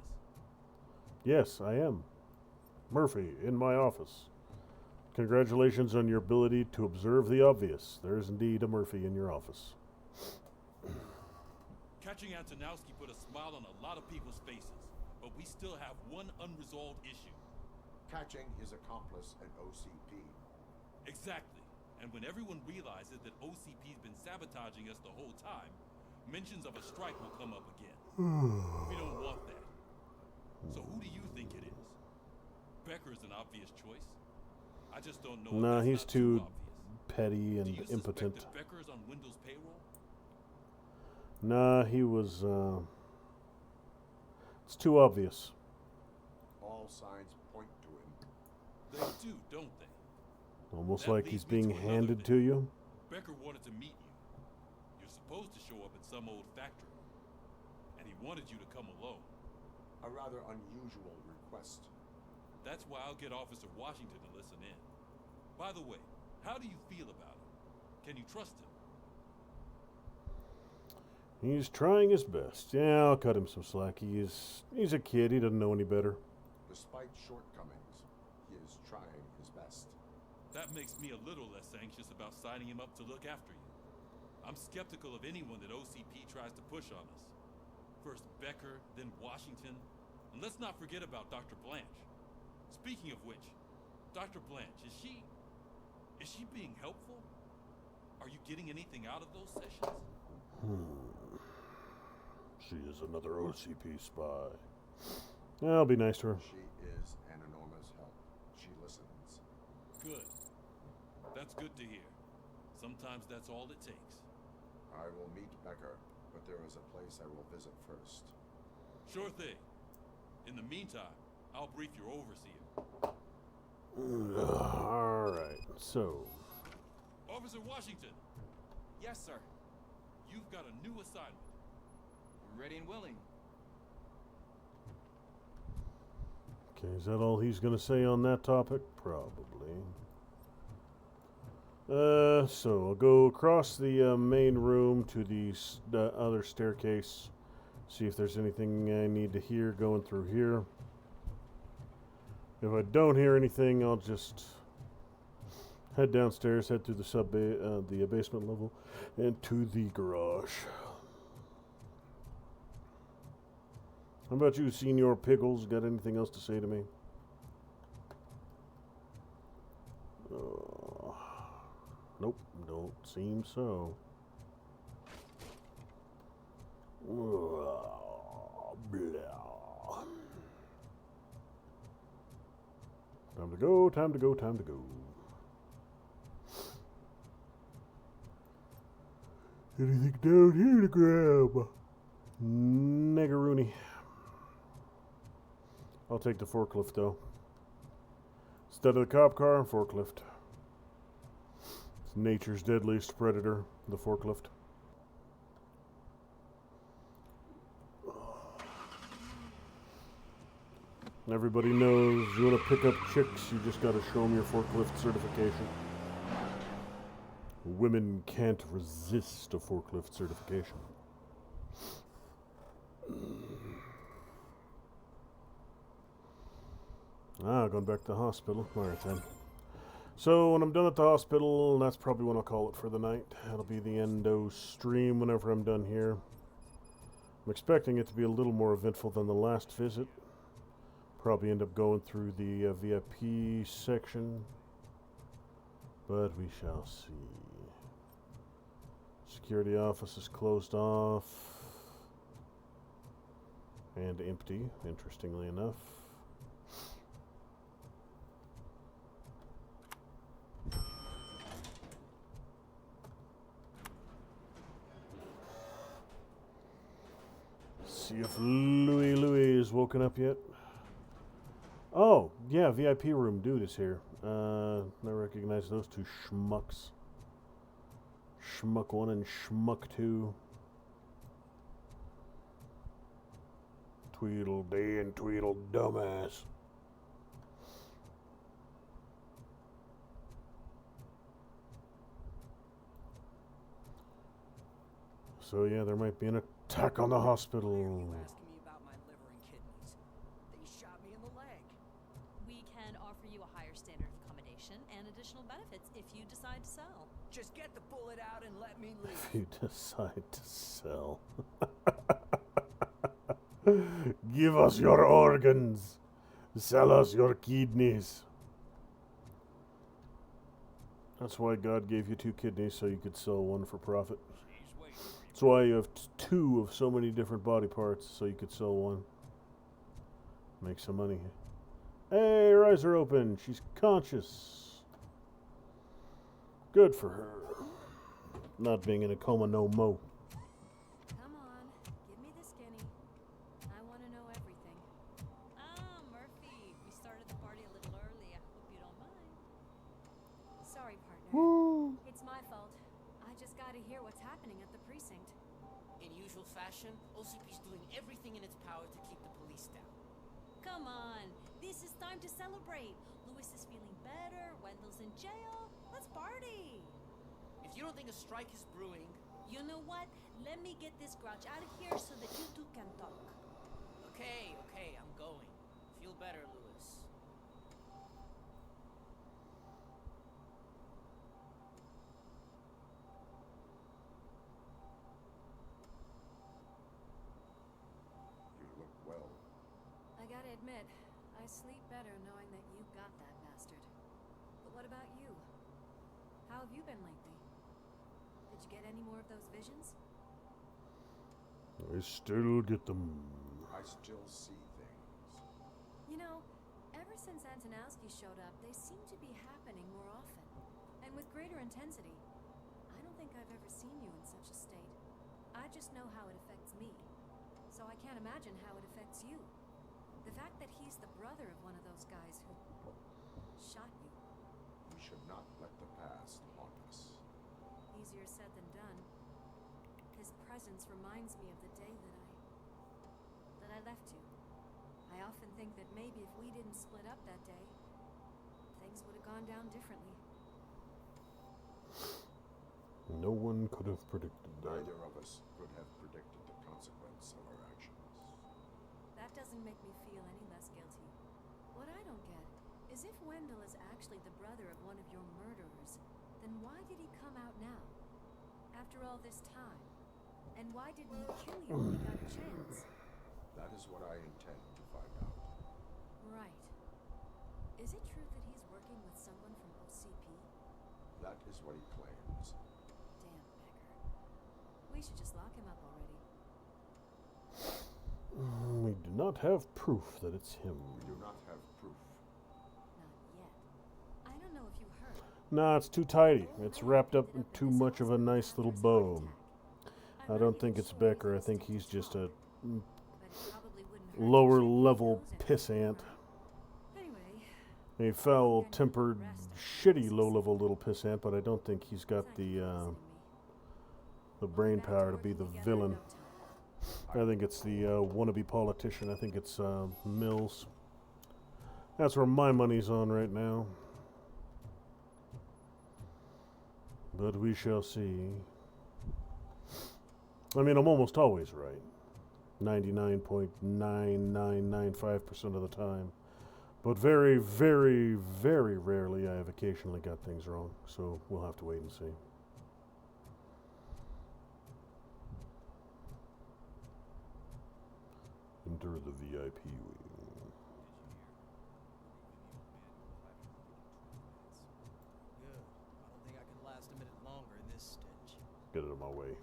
Yes, I am. Murphy, in my office. Congratulations on your ability to observe the obvious. There is indeed a Murphy in your office. Catching Antonowski put a smile on a lot of people's faces, but we still have one unresolved issue. Catching his accomplice at OCP. Exactly. And when everyone realizes that OCP's been sabotaging us the whole time, mentions of a strike will come up again. We don't want that. So who do you think it is? Becker's an obvious choice. I just don't know. Nah, if he's that's too not obvious. petty and Do you impotent. suspect that Becker's on Windows payroll? Nah, he was, it's too obvious. All signs point to him. They do, don't they? Almost That like leads he's me to being another handed thing. to you. Becker wanted to meet you. You're supposed to show up at some old factory. And he wanted you to come alone. A rather unusual request. That's why I'll get Officer Washington to listen in. By the way, how do you feel about him? Can you trust him? He's trying his best. Yeah, I'll cut him some slack. He's a kid. He doesn't know any better. Despite shortcomings, he is trying his best. That makes me a little less anxious about signing him up to look after you. I'm skeptical of anyone that OCP tries to push on us. First Becker, then Washington. And let's not forget about Dr. Blanche. Speaking of which, Dr. Blanche, is she being helpful? Are you getting anything out of those sessions? She is another OCP spy. Yeah, I'll be nice to her. She is an enormous help. She listens. Good. That's good to hear. Sometimes that's all it takes. I will meet Becker, but there is a place I will visit first. Sure thing. In the meantime, I'll brief your overseer. Alright, so. Officer Washington, Yes, sir. you've got a new assignment. Ready and willing. Okay, is that all he's going to say on that topic? Probably. So I'll go across the main room to the other staircase. See if there's anything I need to hear going through here. If I don't hear anything, I'll just head downstairs, head through the basement level, and to the garage. How about you, Senor Pickles? Got anything else to say to me? Nope, don't seem so. Blah. Time to go, time to go, time to go. Anything down here to grab? Niggeroony. I'll take the forklift though. Instead of the cop car, forklift. It's nature's deadliest predator, the forklift. Everybody knows you want to pick up chicks, you just got to show them your forklift certification. Women can't resist a forklift certification. Going back to the hospital. Alright then. So when I'm done at the hospital, that's probably when I'll call it for the night. That'll be the endo stream whenever I'm done here. I'm expecting it to be a little more eventful than the last visit. Probably end up going through the VIP section. But we shall see. Security office is closed off. And empty, interestingly enough. See if Louis is woken up yet. Oh, yeah, VIP room dude is here. I recognize those two schmucks. Schmuck 1 and Schmuck 2. Tweedledee and Tweedle dumbass. So yeah, there might be an attack on the hospital. Asking me about my liver and kidneys. They shot me in the leg. We can offer you a higher standard of accommodation and additional benefits if you decide to sell. Just get the bullet out and let me leave. If you decide to sell. Give us your organs. Sell us your kidneys. That's why God gave you 2 kidneys, so you could sell 1 for profit. That's why you have 2 of so many different body parts, so you could sell 1. Make some money. Hey, her eyes are open. She's conscious. Good for her. Not being in a coma no mo. Come on, give me the skinny. I want to know everything. Murphy, we started the party a little early. I hope you don't mind. Sorry, partner. Woo. It's my fault. I just gotta hear what's happening at the precinct. In usual fashion, OCP's doing everything in its power to keep the police down. Come on, this is time to celebrate. Louis is feeling better, Wendell's in jail. Let's party. If you don't think a strike is brewing... You know what? Let me get this grouch out of here so that you two can talk. Okay, I'm going. Feel better, Louis. You look well. I gotta admit, I sleep better knowing that you got that bastard. But what about you? How have you been lately? Did you get any more of those visions? I still get them. I still see things. You know, ever since Antonowski showed up, they seem to be happening more often. And with greater intensity. I don't think I've ever seen you in such a state. I just know how it affects me. So I can't imagine how it affects you. The fact that he's the brother of one of those guys who shot you. We should not let the past haunt us. Easier said than done. His presence reminds me of the day that I left you. I often think that maybe if we didn't split up that day, things would have gone down differently. No one could have predicted that. Neither of us could have predicted the consequence of our actions. That doesn't make me feel any less guilty. What I don't get is if Wendell is actually the brother of one of your murderers, then why did he come out now? After all this time? And why didn't he kill you when he got a chance? That is what I intend to find out. Right. Is it true that he's working with someone from OCP? That is what he claims. Damn, Becker. We should just lock him up already. We do not have proof that it's him. We do not have proof. Not yet. I don't know if you heard. Nah, it's too tidy. It's wrapped up in too much of a nice little bow. I don't think it's Becker. I think he's just a lower level pissant. A foul-tempered, shitty low-level little pissant, but I don't think he's got the brain power to be the villain. I think it's the wannabe politician. I think it's Mills. That's where my money's on right now. But we shall see. I mean, I'm almost always right. 99.9995% of the time. But very, very, very rarely I have occasionally got things wrong. So we'll have to wait and see. Enter the VIP wing. Good. I don't think I can last a minute longer in this stench. Get out of my way.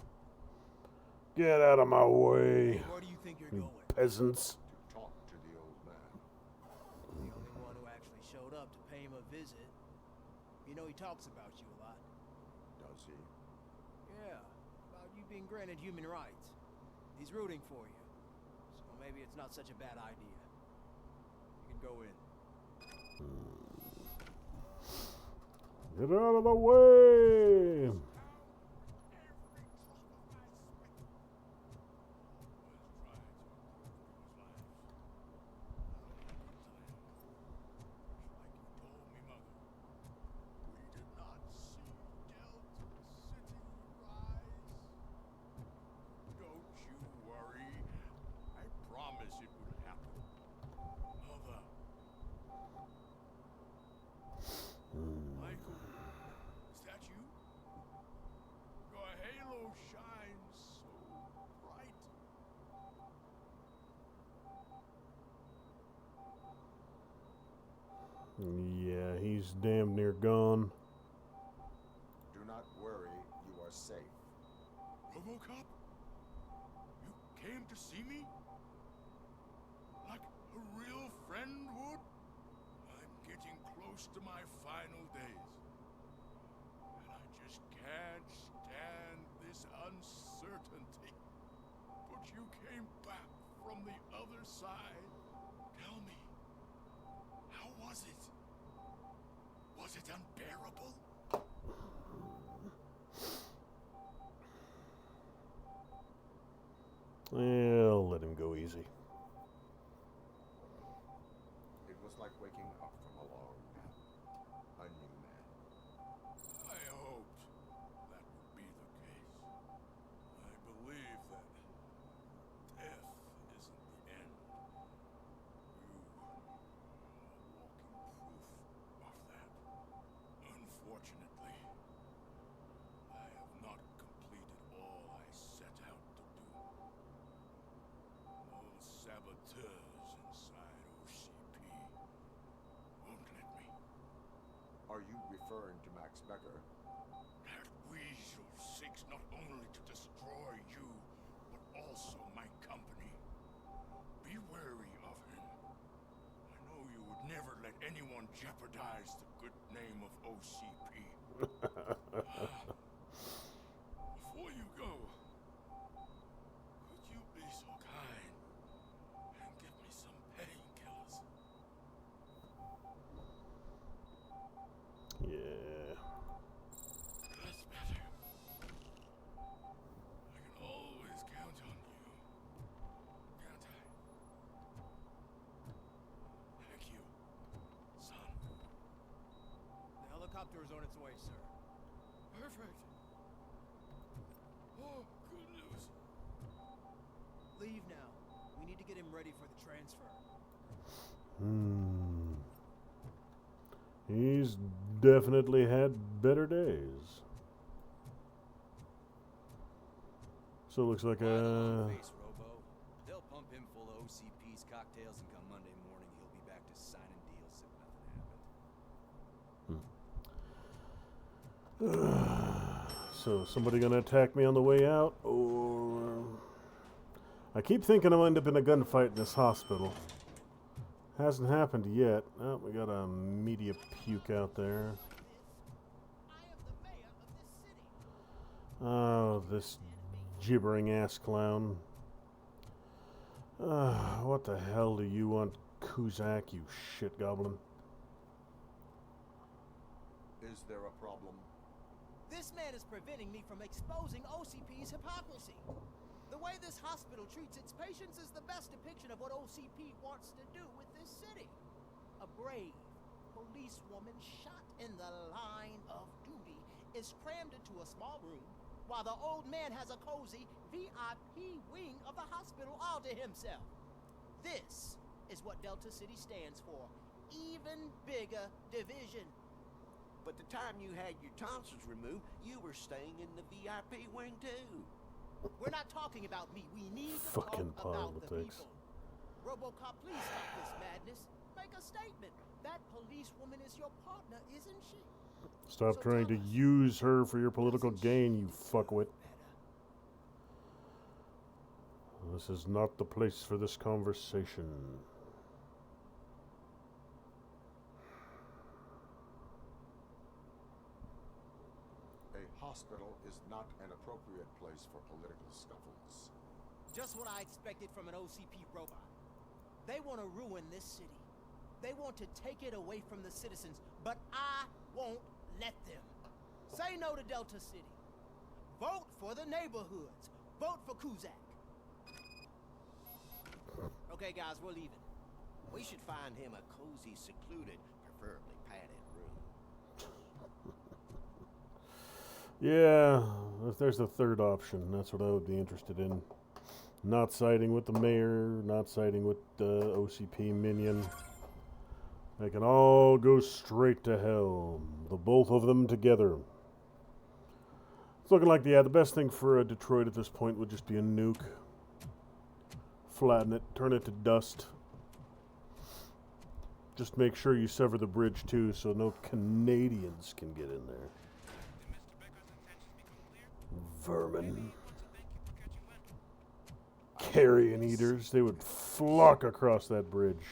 Get out of my way. Where do you think you're you going? peasants. To talk to the old man. The only one who actually showed up to pay him a visit. You know he talks about you a lot. Does he? Yeah, about you being granted human rights. He's rooting for you. So maybe it's not such a bad idea. You can go in. Get out of the way. Yeah, he's damn near gone. Do not worry, you are safe. Robocop? You came to see me? Like a real friend would? I'm getting close to my final days. And I just can't stand this uncertainty. But you came back from the other side. Tell me, how was it? Was it unbearable? Well, let him go easy. It was like waking up from a long nap. A new man. I hoped that would be the case. I believe that death isn't the end. You are walking proof of that. Unfortunately, I have not completed all I set out to do. Those saboteurs inside OCP won't let me. Are you referring to Max Becker? That weasel seeks not only to destroy you, but also my company. Be wary of him. I know you would never let anyone jeopardize the good name of OCP. Before you go, could you be so kind and give me some painkillers? Yeah. That's better. I can always count on you, can't I? Thank you, son. The helicopter is on its way, sir. Perfect. Oh, good news. Leave now. We need to get him ready for the transfer. He's definitely had better days. So it looks like a... Face, Robo. They'll pump him full of OCP's cocktails, and come Monday morning, he'll be back to signing deals if nothing happened. So somebody gonna attack me on the way out, or... I keep thinking I'll end up in a gunfight in this hospital. Hasn't happened yet. Oh, we got a media puke out there. Oh, this gibbering ass clown. What the hell do you want, Kuzak, you shit goblin? Is there a problem? This man is preventing me from exposing OCP's hypocrisy. The way this hospital treats its patients is the best depiction of what OCP wants to do with this city. A brave policewoman shot in the line of duty is crammed into a small room, while the old man has a cozy VIP wing of the hospital all to himself. This is what Delta City stands for. Even bigger division. But the time you had your tonsils removed, you were staying in the VIP wing too. We're not talking about me. We need to Fucking talk about the politics. people. Robocop, please stop this madness. Make a statement. That policewoman is your partner, isn't she? Stop So trying to tell us, use her for your political gain, you fuckwit. This is not the place for this conversation. A hospital is not an appropriate place for political scuffles. Just what I expected from an OCP robot. They want to ruin this city. They want to take it away from the citizens, but I won't let them. Say no to Delta City. Vote for the neighborhoods. Vote for Kuzak. Okay, guys, we're leaving. We should find him a cozy, secluded, preferably padded room. Yeah, if there's a third option, that's what I would be interested in. Not siding with the mayor, not siding with the OCP minion. They can all go straight to hell. The both of them together. It's looking like, yeah, the best thing for Detroit at this point would just be a nuke. Flatten it, turn it to dust. Just make sure you sever the bridge too, so no Canadians can get in there. Vermin. Carrion eaters, they would flock across that bridge.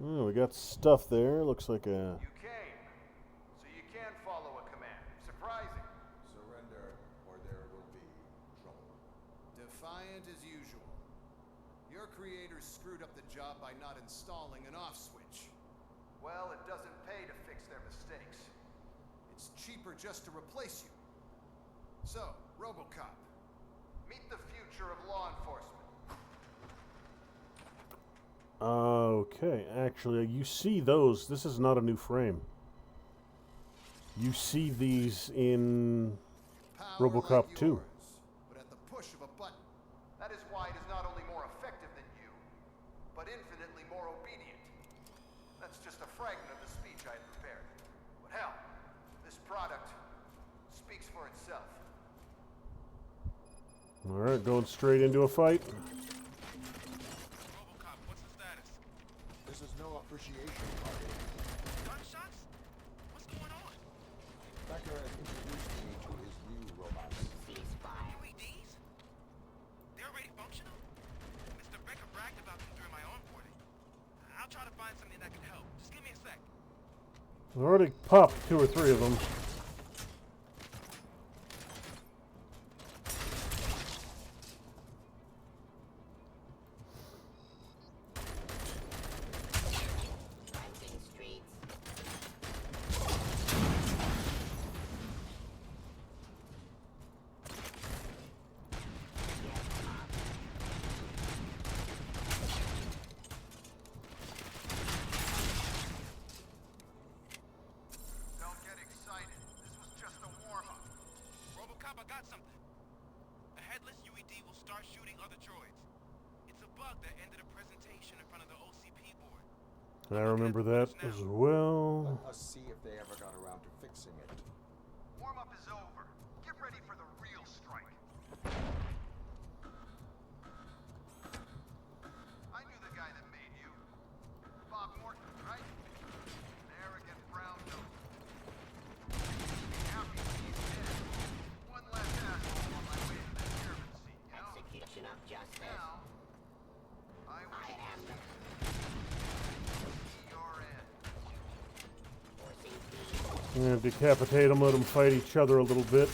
Oh, we got stuff there. Looks like a... You came, so you can follow a command. Surprising. Surrender, or there will be trouble. Defiant as usual. Your creators screwed up the job by not installing an off switch. Well, it doesn't pay to fix their mistakes. It's cheaper just to replace you. So, Robocop. Meet the future of law enforcement. Okay, actually, you see those. This is not a new frame. You see these in Robocop 2. But at the push of a button. That is why it is not only more effective than you, but infinitely more obedient. That's just a fragment of the speech I had prepared. But hell, this product speaks for itself. Alright, going straight into a fight. Robocop, what's the status? This is no appreciation party. Gunshots? What's going on? Becker has introduced me to his new robots. UEDs? They're already functional? Mr. Becker bragged about them during my onboarding. I'll try to find something that can help. Just give me a sec. I already popped 2 or 3 of them. I remember that as well. Let us see if they ever got around to fixing it. Warm-up is over. Get ready for the real strike. I knew the guy that made you. Bob Morton, right? An arrogant brown nose. Happy he's dead. One less asshole on my way to the chairman's seat, you know? Execution of justice. Now, I am the your end. I'm gonna decapitate them, let them fight each other a little bit.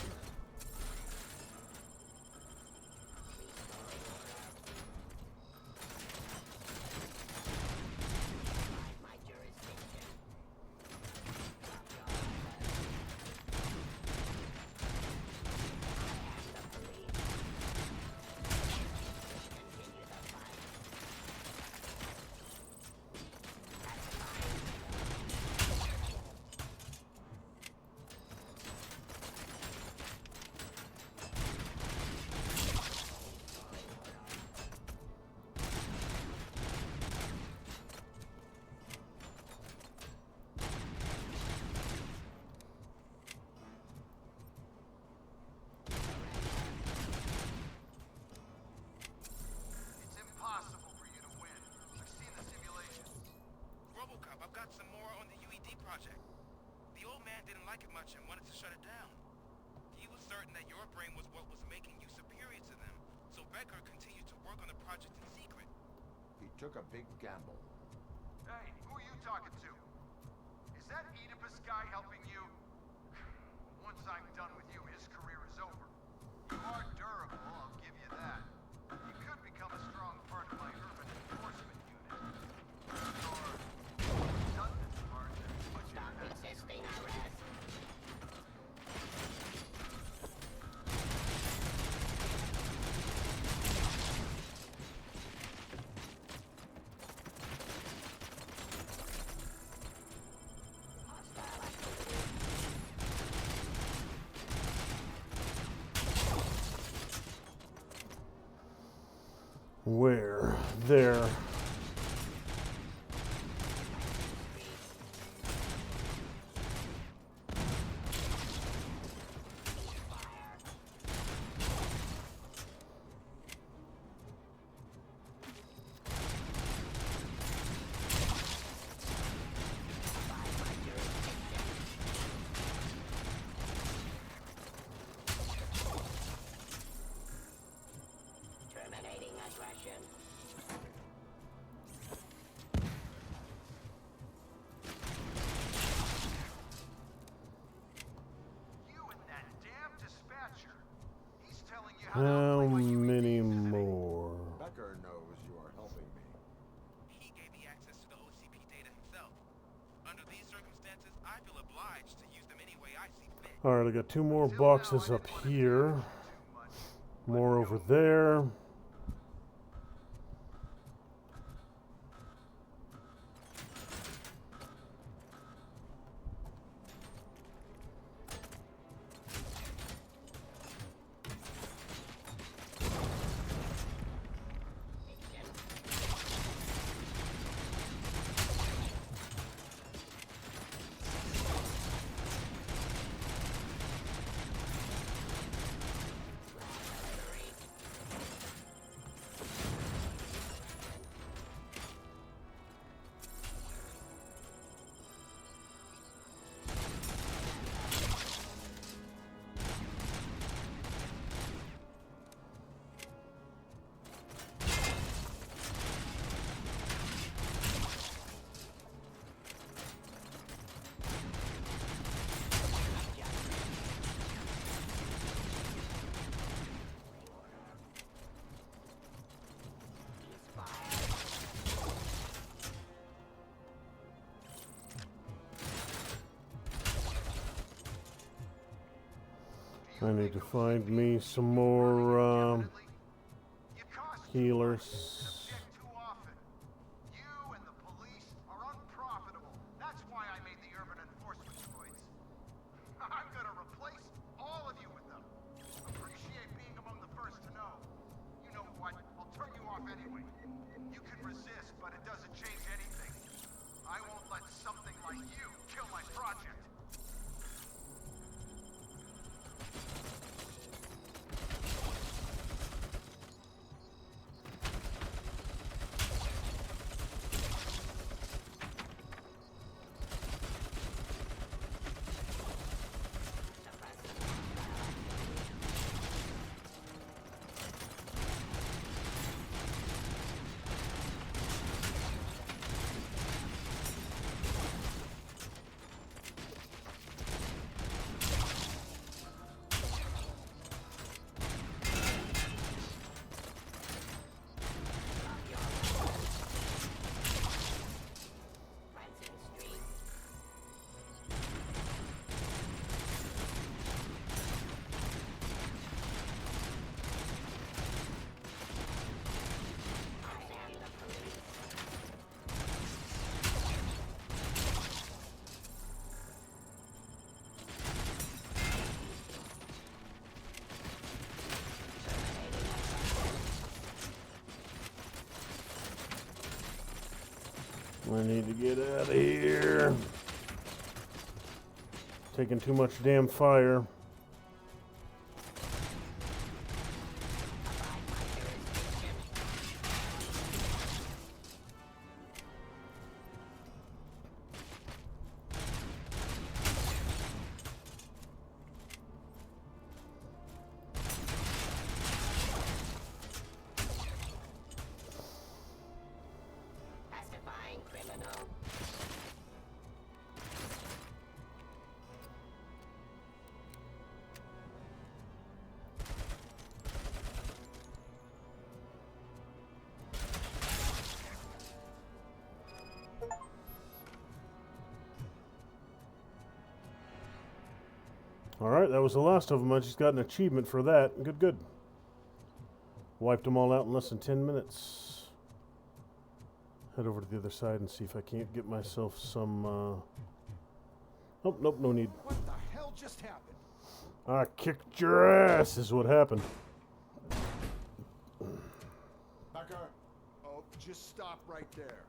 It's impossible for you to win. I've seen the simulations. Robocop, I've got some more on the UED project. The old man didn't like it much and wanted to shut it down. He was certain that your brain was what was making you superior to them, so Becker continued to work on the project in secret. He took a big gamble. Hey, who are you talking to? Is that Oedipus guy helping you? Once I'm done with you, his career is over. You are durable, I'll give you that. You could become a strong part of my urban enforcement unit. Or redundant part that's much Stop resisting arrest. Where? There. Terminating aggression. you and that damn dispatcher. He's telling you How many more? Becker knows you are helping me. He gave me access to the OCP data himself. Under these circumstances, I feel obliged to use them any way I see fit. Alright, I got 2 more boxes up here. More over there. I need to find me some more healers. too often. You and the police are unprofitable. That's why I made the urban enforcement droids. I'm gonna replace all of you with them. Appreciate being among the first to know. You know what? I'll turn you off anyway. You can resist, but it doesn't change anything. I I need to get out of here. Taking too much damn fire. Alright, that was the last of them. I just got an achievement for that. Good, good. Wiped them all out in less than 10 minutes. Head over to the other side and see if I can't get myself some, Oh, nope, no need. What the hell just happened? I kicked your ass is what happened. Becker. Oh, just stop right there.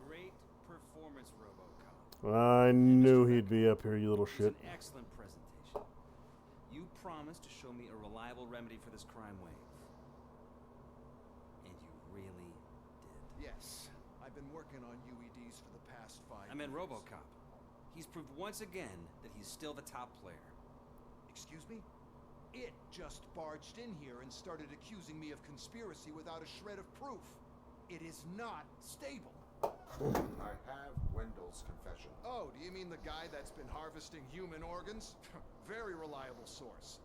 Great performance, Robocop. I knew he'd be up here, you little shit. An excellent presentation. You promised to show me a reliable remedy for this crime wave. And you really did. Yes, I've been working on UEDs for the past 5 years. I meant Robocop. He's proved once again that he's still the top player. Excuse me? It just barged in here and started accusing me of conspiracy without a shred of proof. It is not stable. I have Wendell's confession. Oh, do you mean the guy that's been harvesting human organs? Very reliable source.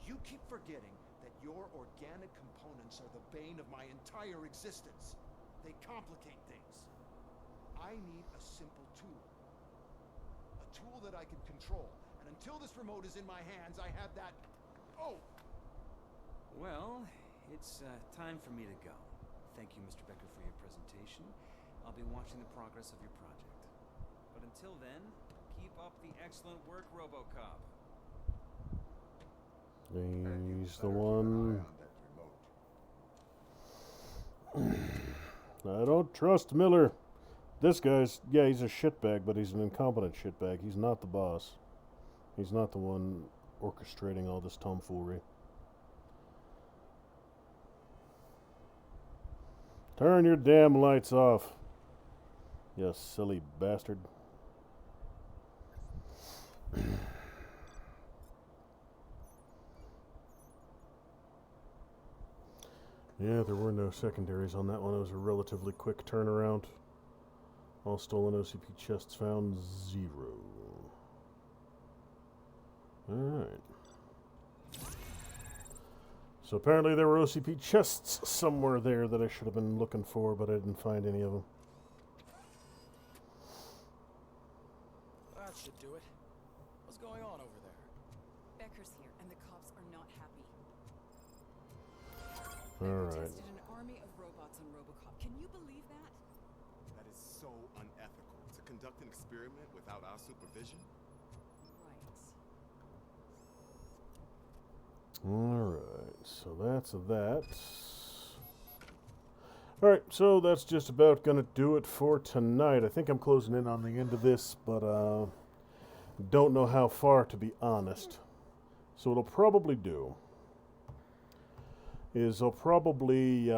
You keep forgetting that your organic components are the bane of my entire existence. They complicate things. I need a simple tool. A tool that I can control. And until this remote is in my hands, I have that... Oh! Well, it's time for me to go. Thank you, Mr. Becker, for your presentation. I'll be watching the progress of your project. But until then, keep up the excellent work, Robocop. He's the one. I don't trust Miller. This guy's, yeah, he's a shitbag, but he's an incompetent shitbag. He's not the boss. He's not the one orchestrating all this tomfoolery. Turn your damn lights off, you silly bastard. Yeah, there were no secondaries on that one. It was a relatively quick turnaround. All stolen OCP chests found, 0. Alright. So apparently there were OCP chests somewhere there that I should have been looking for, but I didn't find any of them. That should do it. What's going on over there? Becker's here, and the cops are not happy. Alright. Tested an army of robots on Robocop. Can you believe that? That is so unethical. To conduct an experiment without our supervision? Alright, so that's that. Alright, so that's just about gonna do it for tonight. I think I'm closing in on the end of this, but don't know how far, to be honest. So what I'll probably do is I'll probably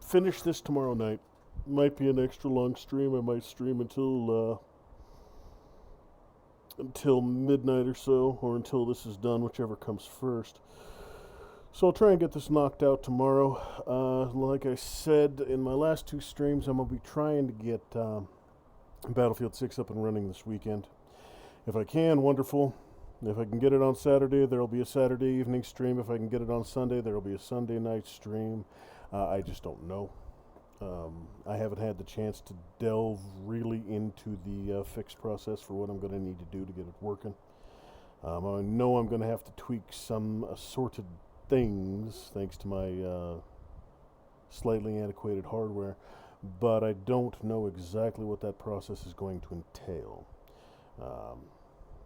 finish this tomorrow night. Might be an extra long stream. I might stream until midnight or so, or until this is done, whichever comes first. So I'll try and get this knocked out tomorrow. Like I said in my last 2 streams, I'm going to be trying to get Battlefield 6 up and running this weekend. If I can, wonderful. If I can get it on Saturday, there will be a Saturday evening stream. If I can get it on Sunday, there will be a Sunday night stream. I just don't know. I haven't had the chance to delve really into the fix process for what I'm going to need to do to get it working. I know I'm going to have to tweak some assorted things thanks to my slightly antiquated hardware, but I don't know exactly what that process is going to entail.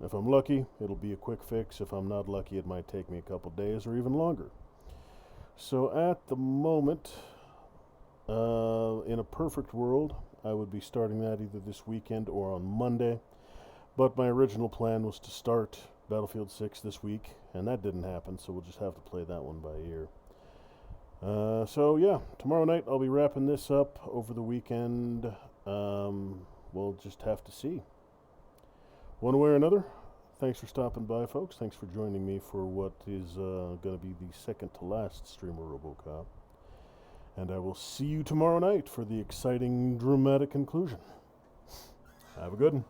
If I'm lucky, it'll be a quick fix. If I'm not lucky, it might take me a couple days or even longer. So at the moment, In a perfect world, I would be starting that either this weekend or on Monday. But my original plan was to start Battlefield 6 this week, and that didn't happen, so we'll just have to play that one by ear. So yeah, tomorrow night I'll be wrapping this up. Over the weekend, we'll just have to see. One way or another, thanks for stopping by, folks. Thanks for joining me for what is going to be the second to last stream of Robocop. And I will see you tomorrow night for the exciting, dramatic conclusion. Have a good one.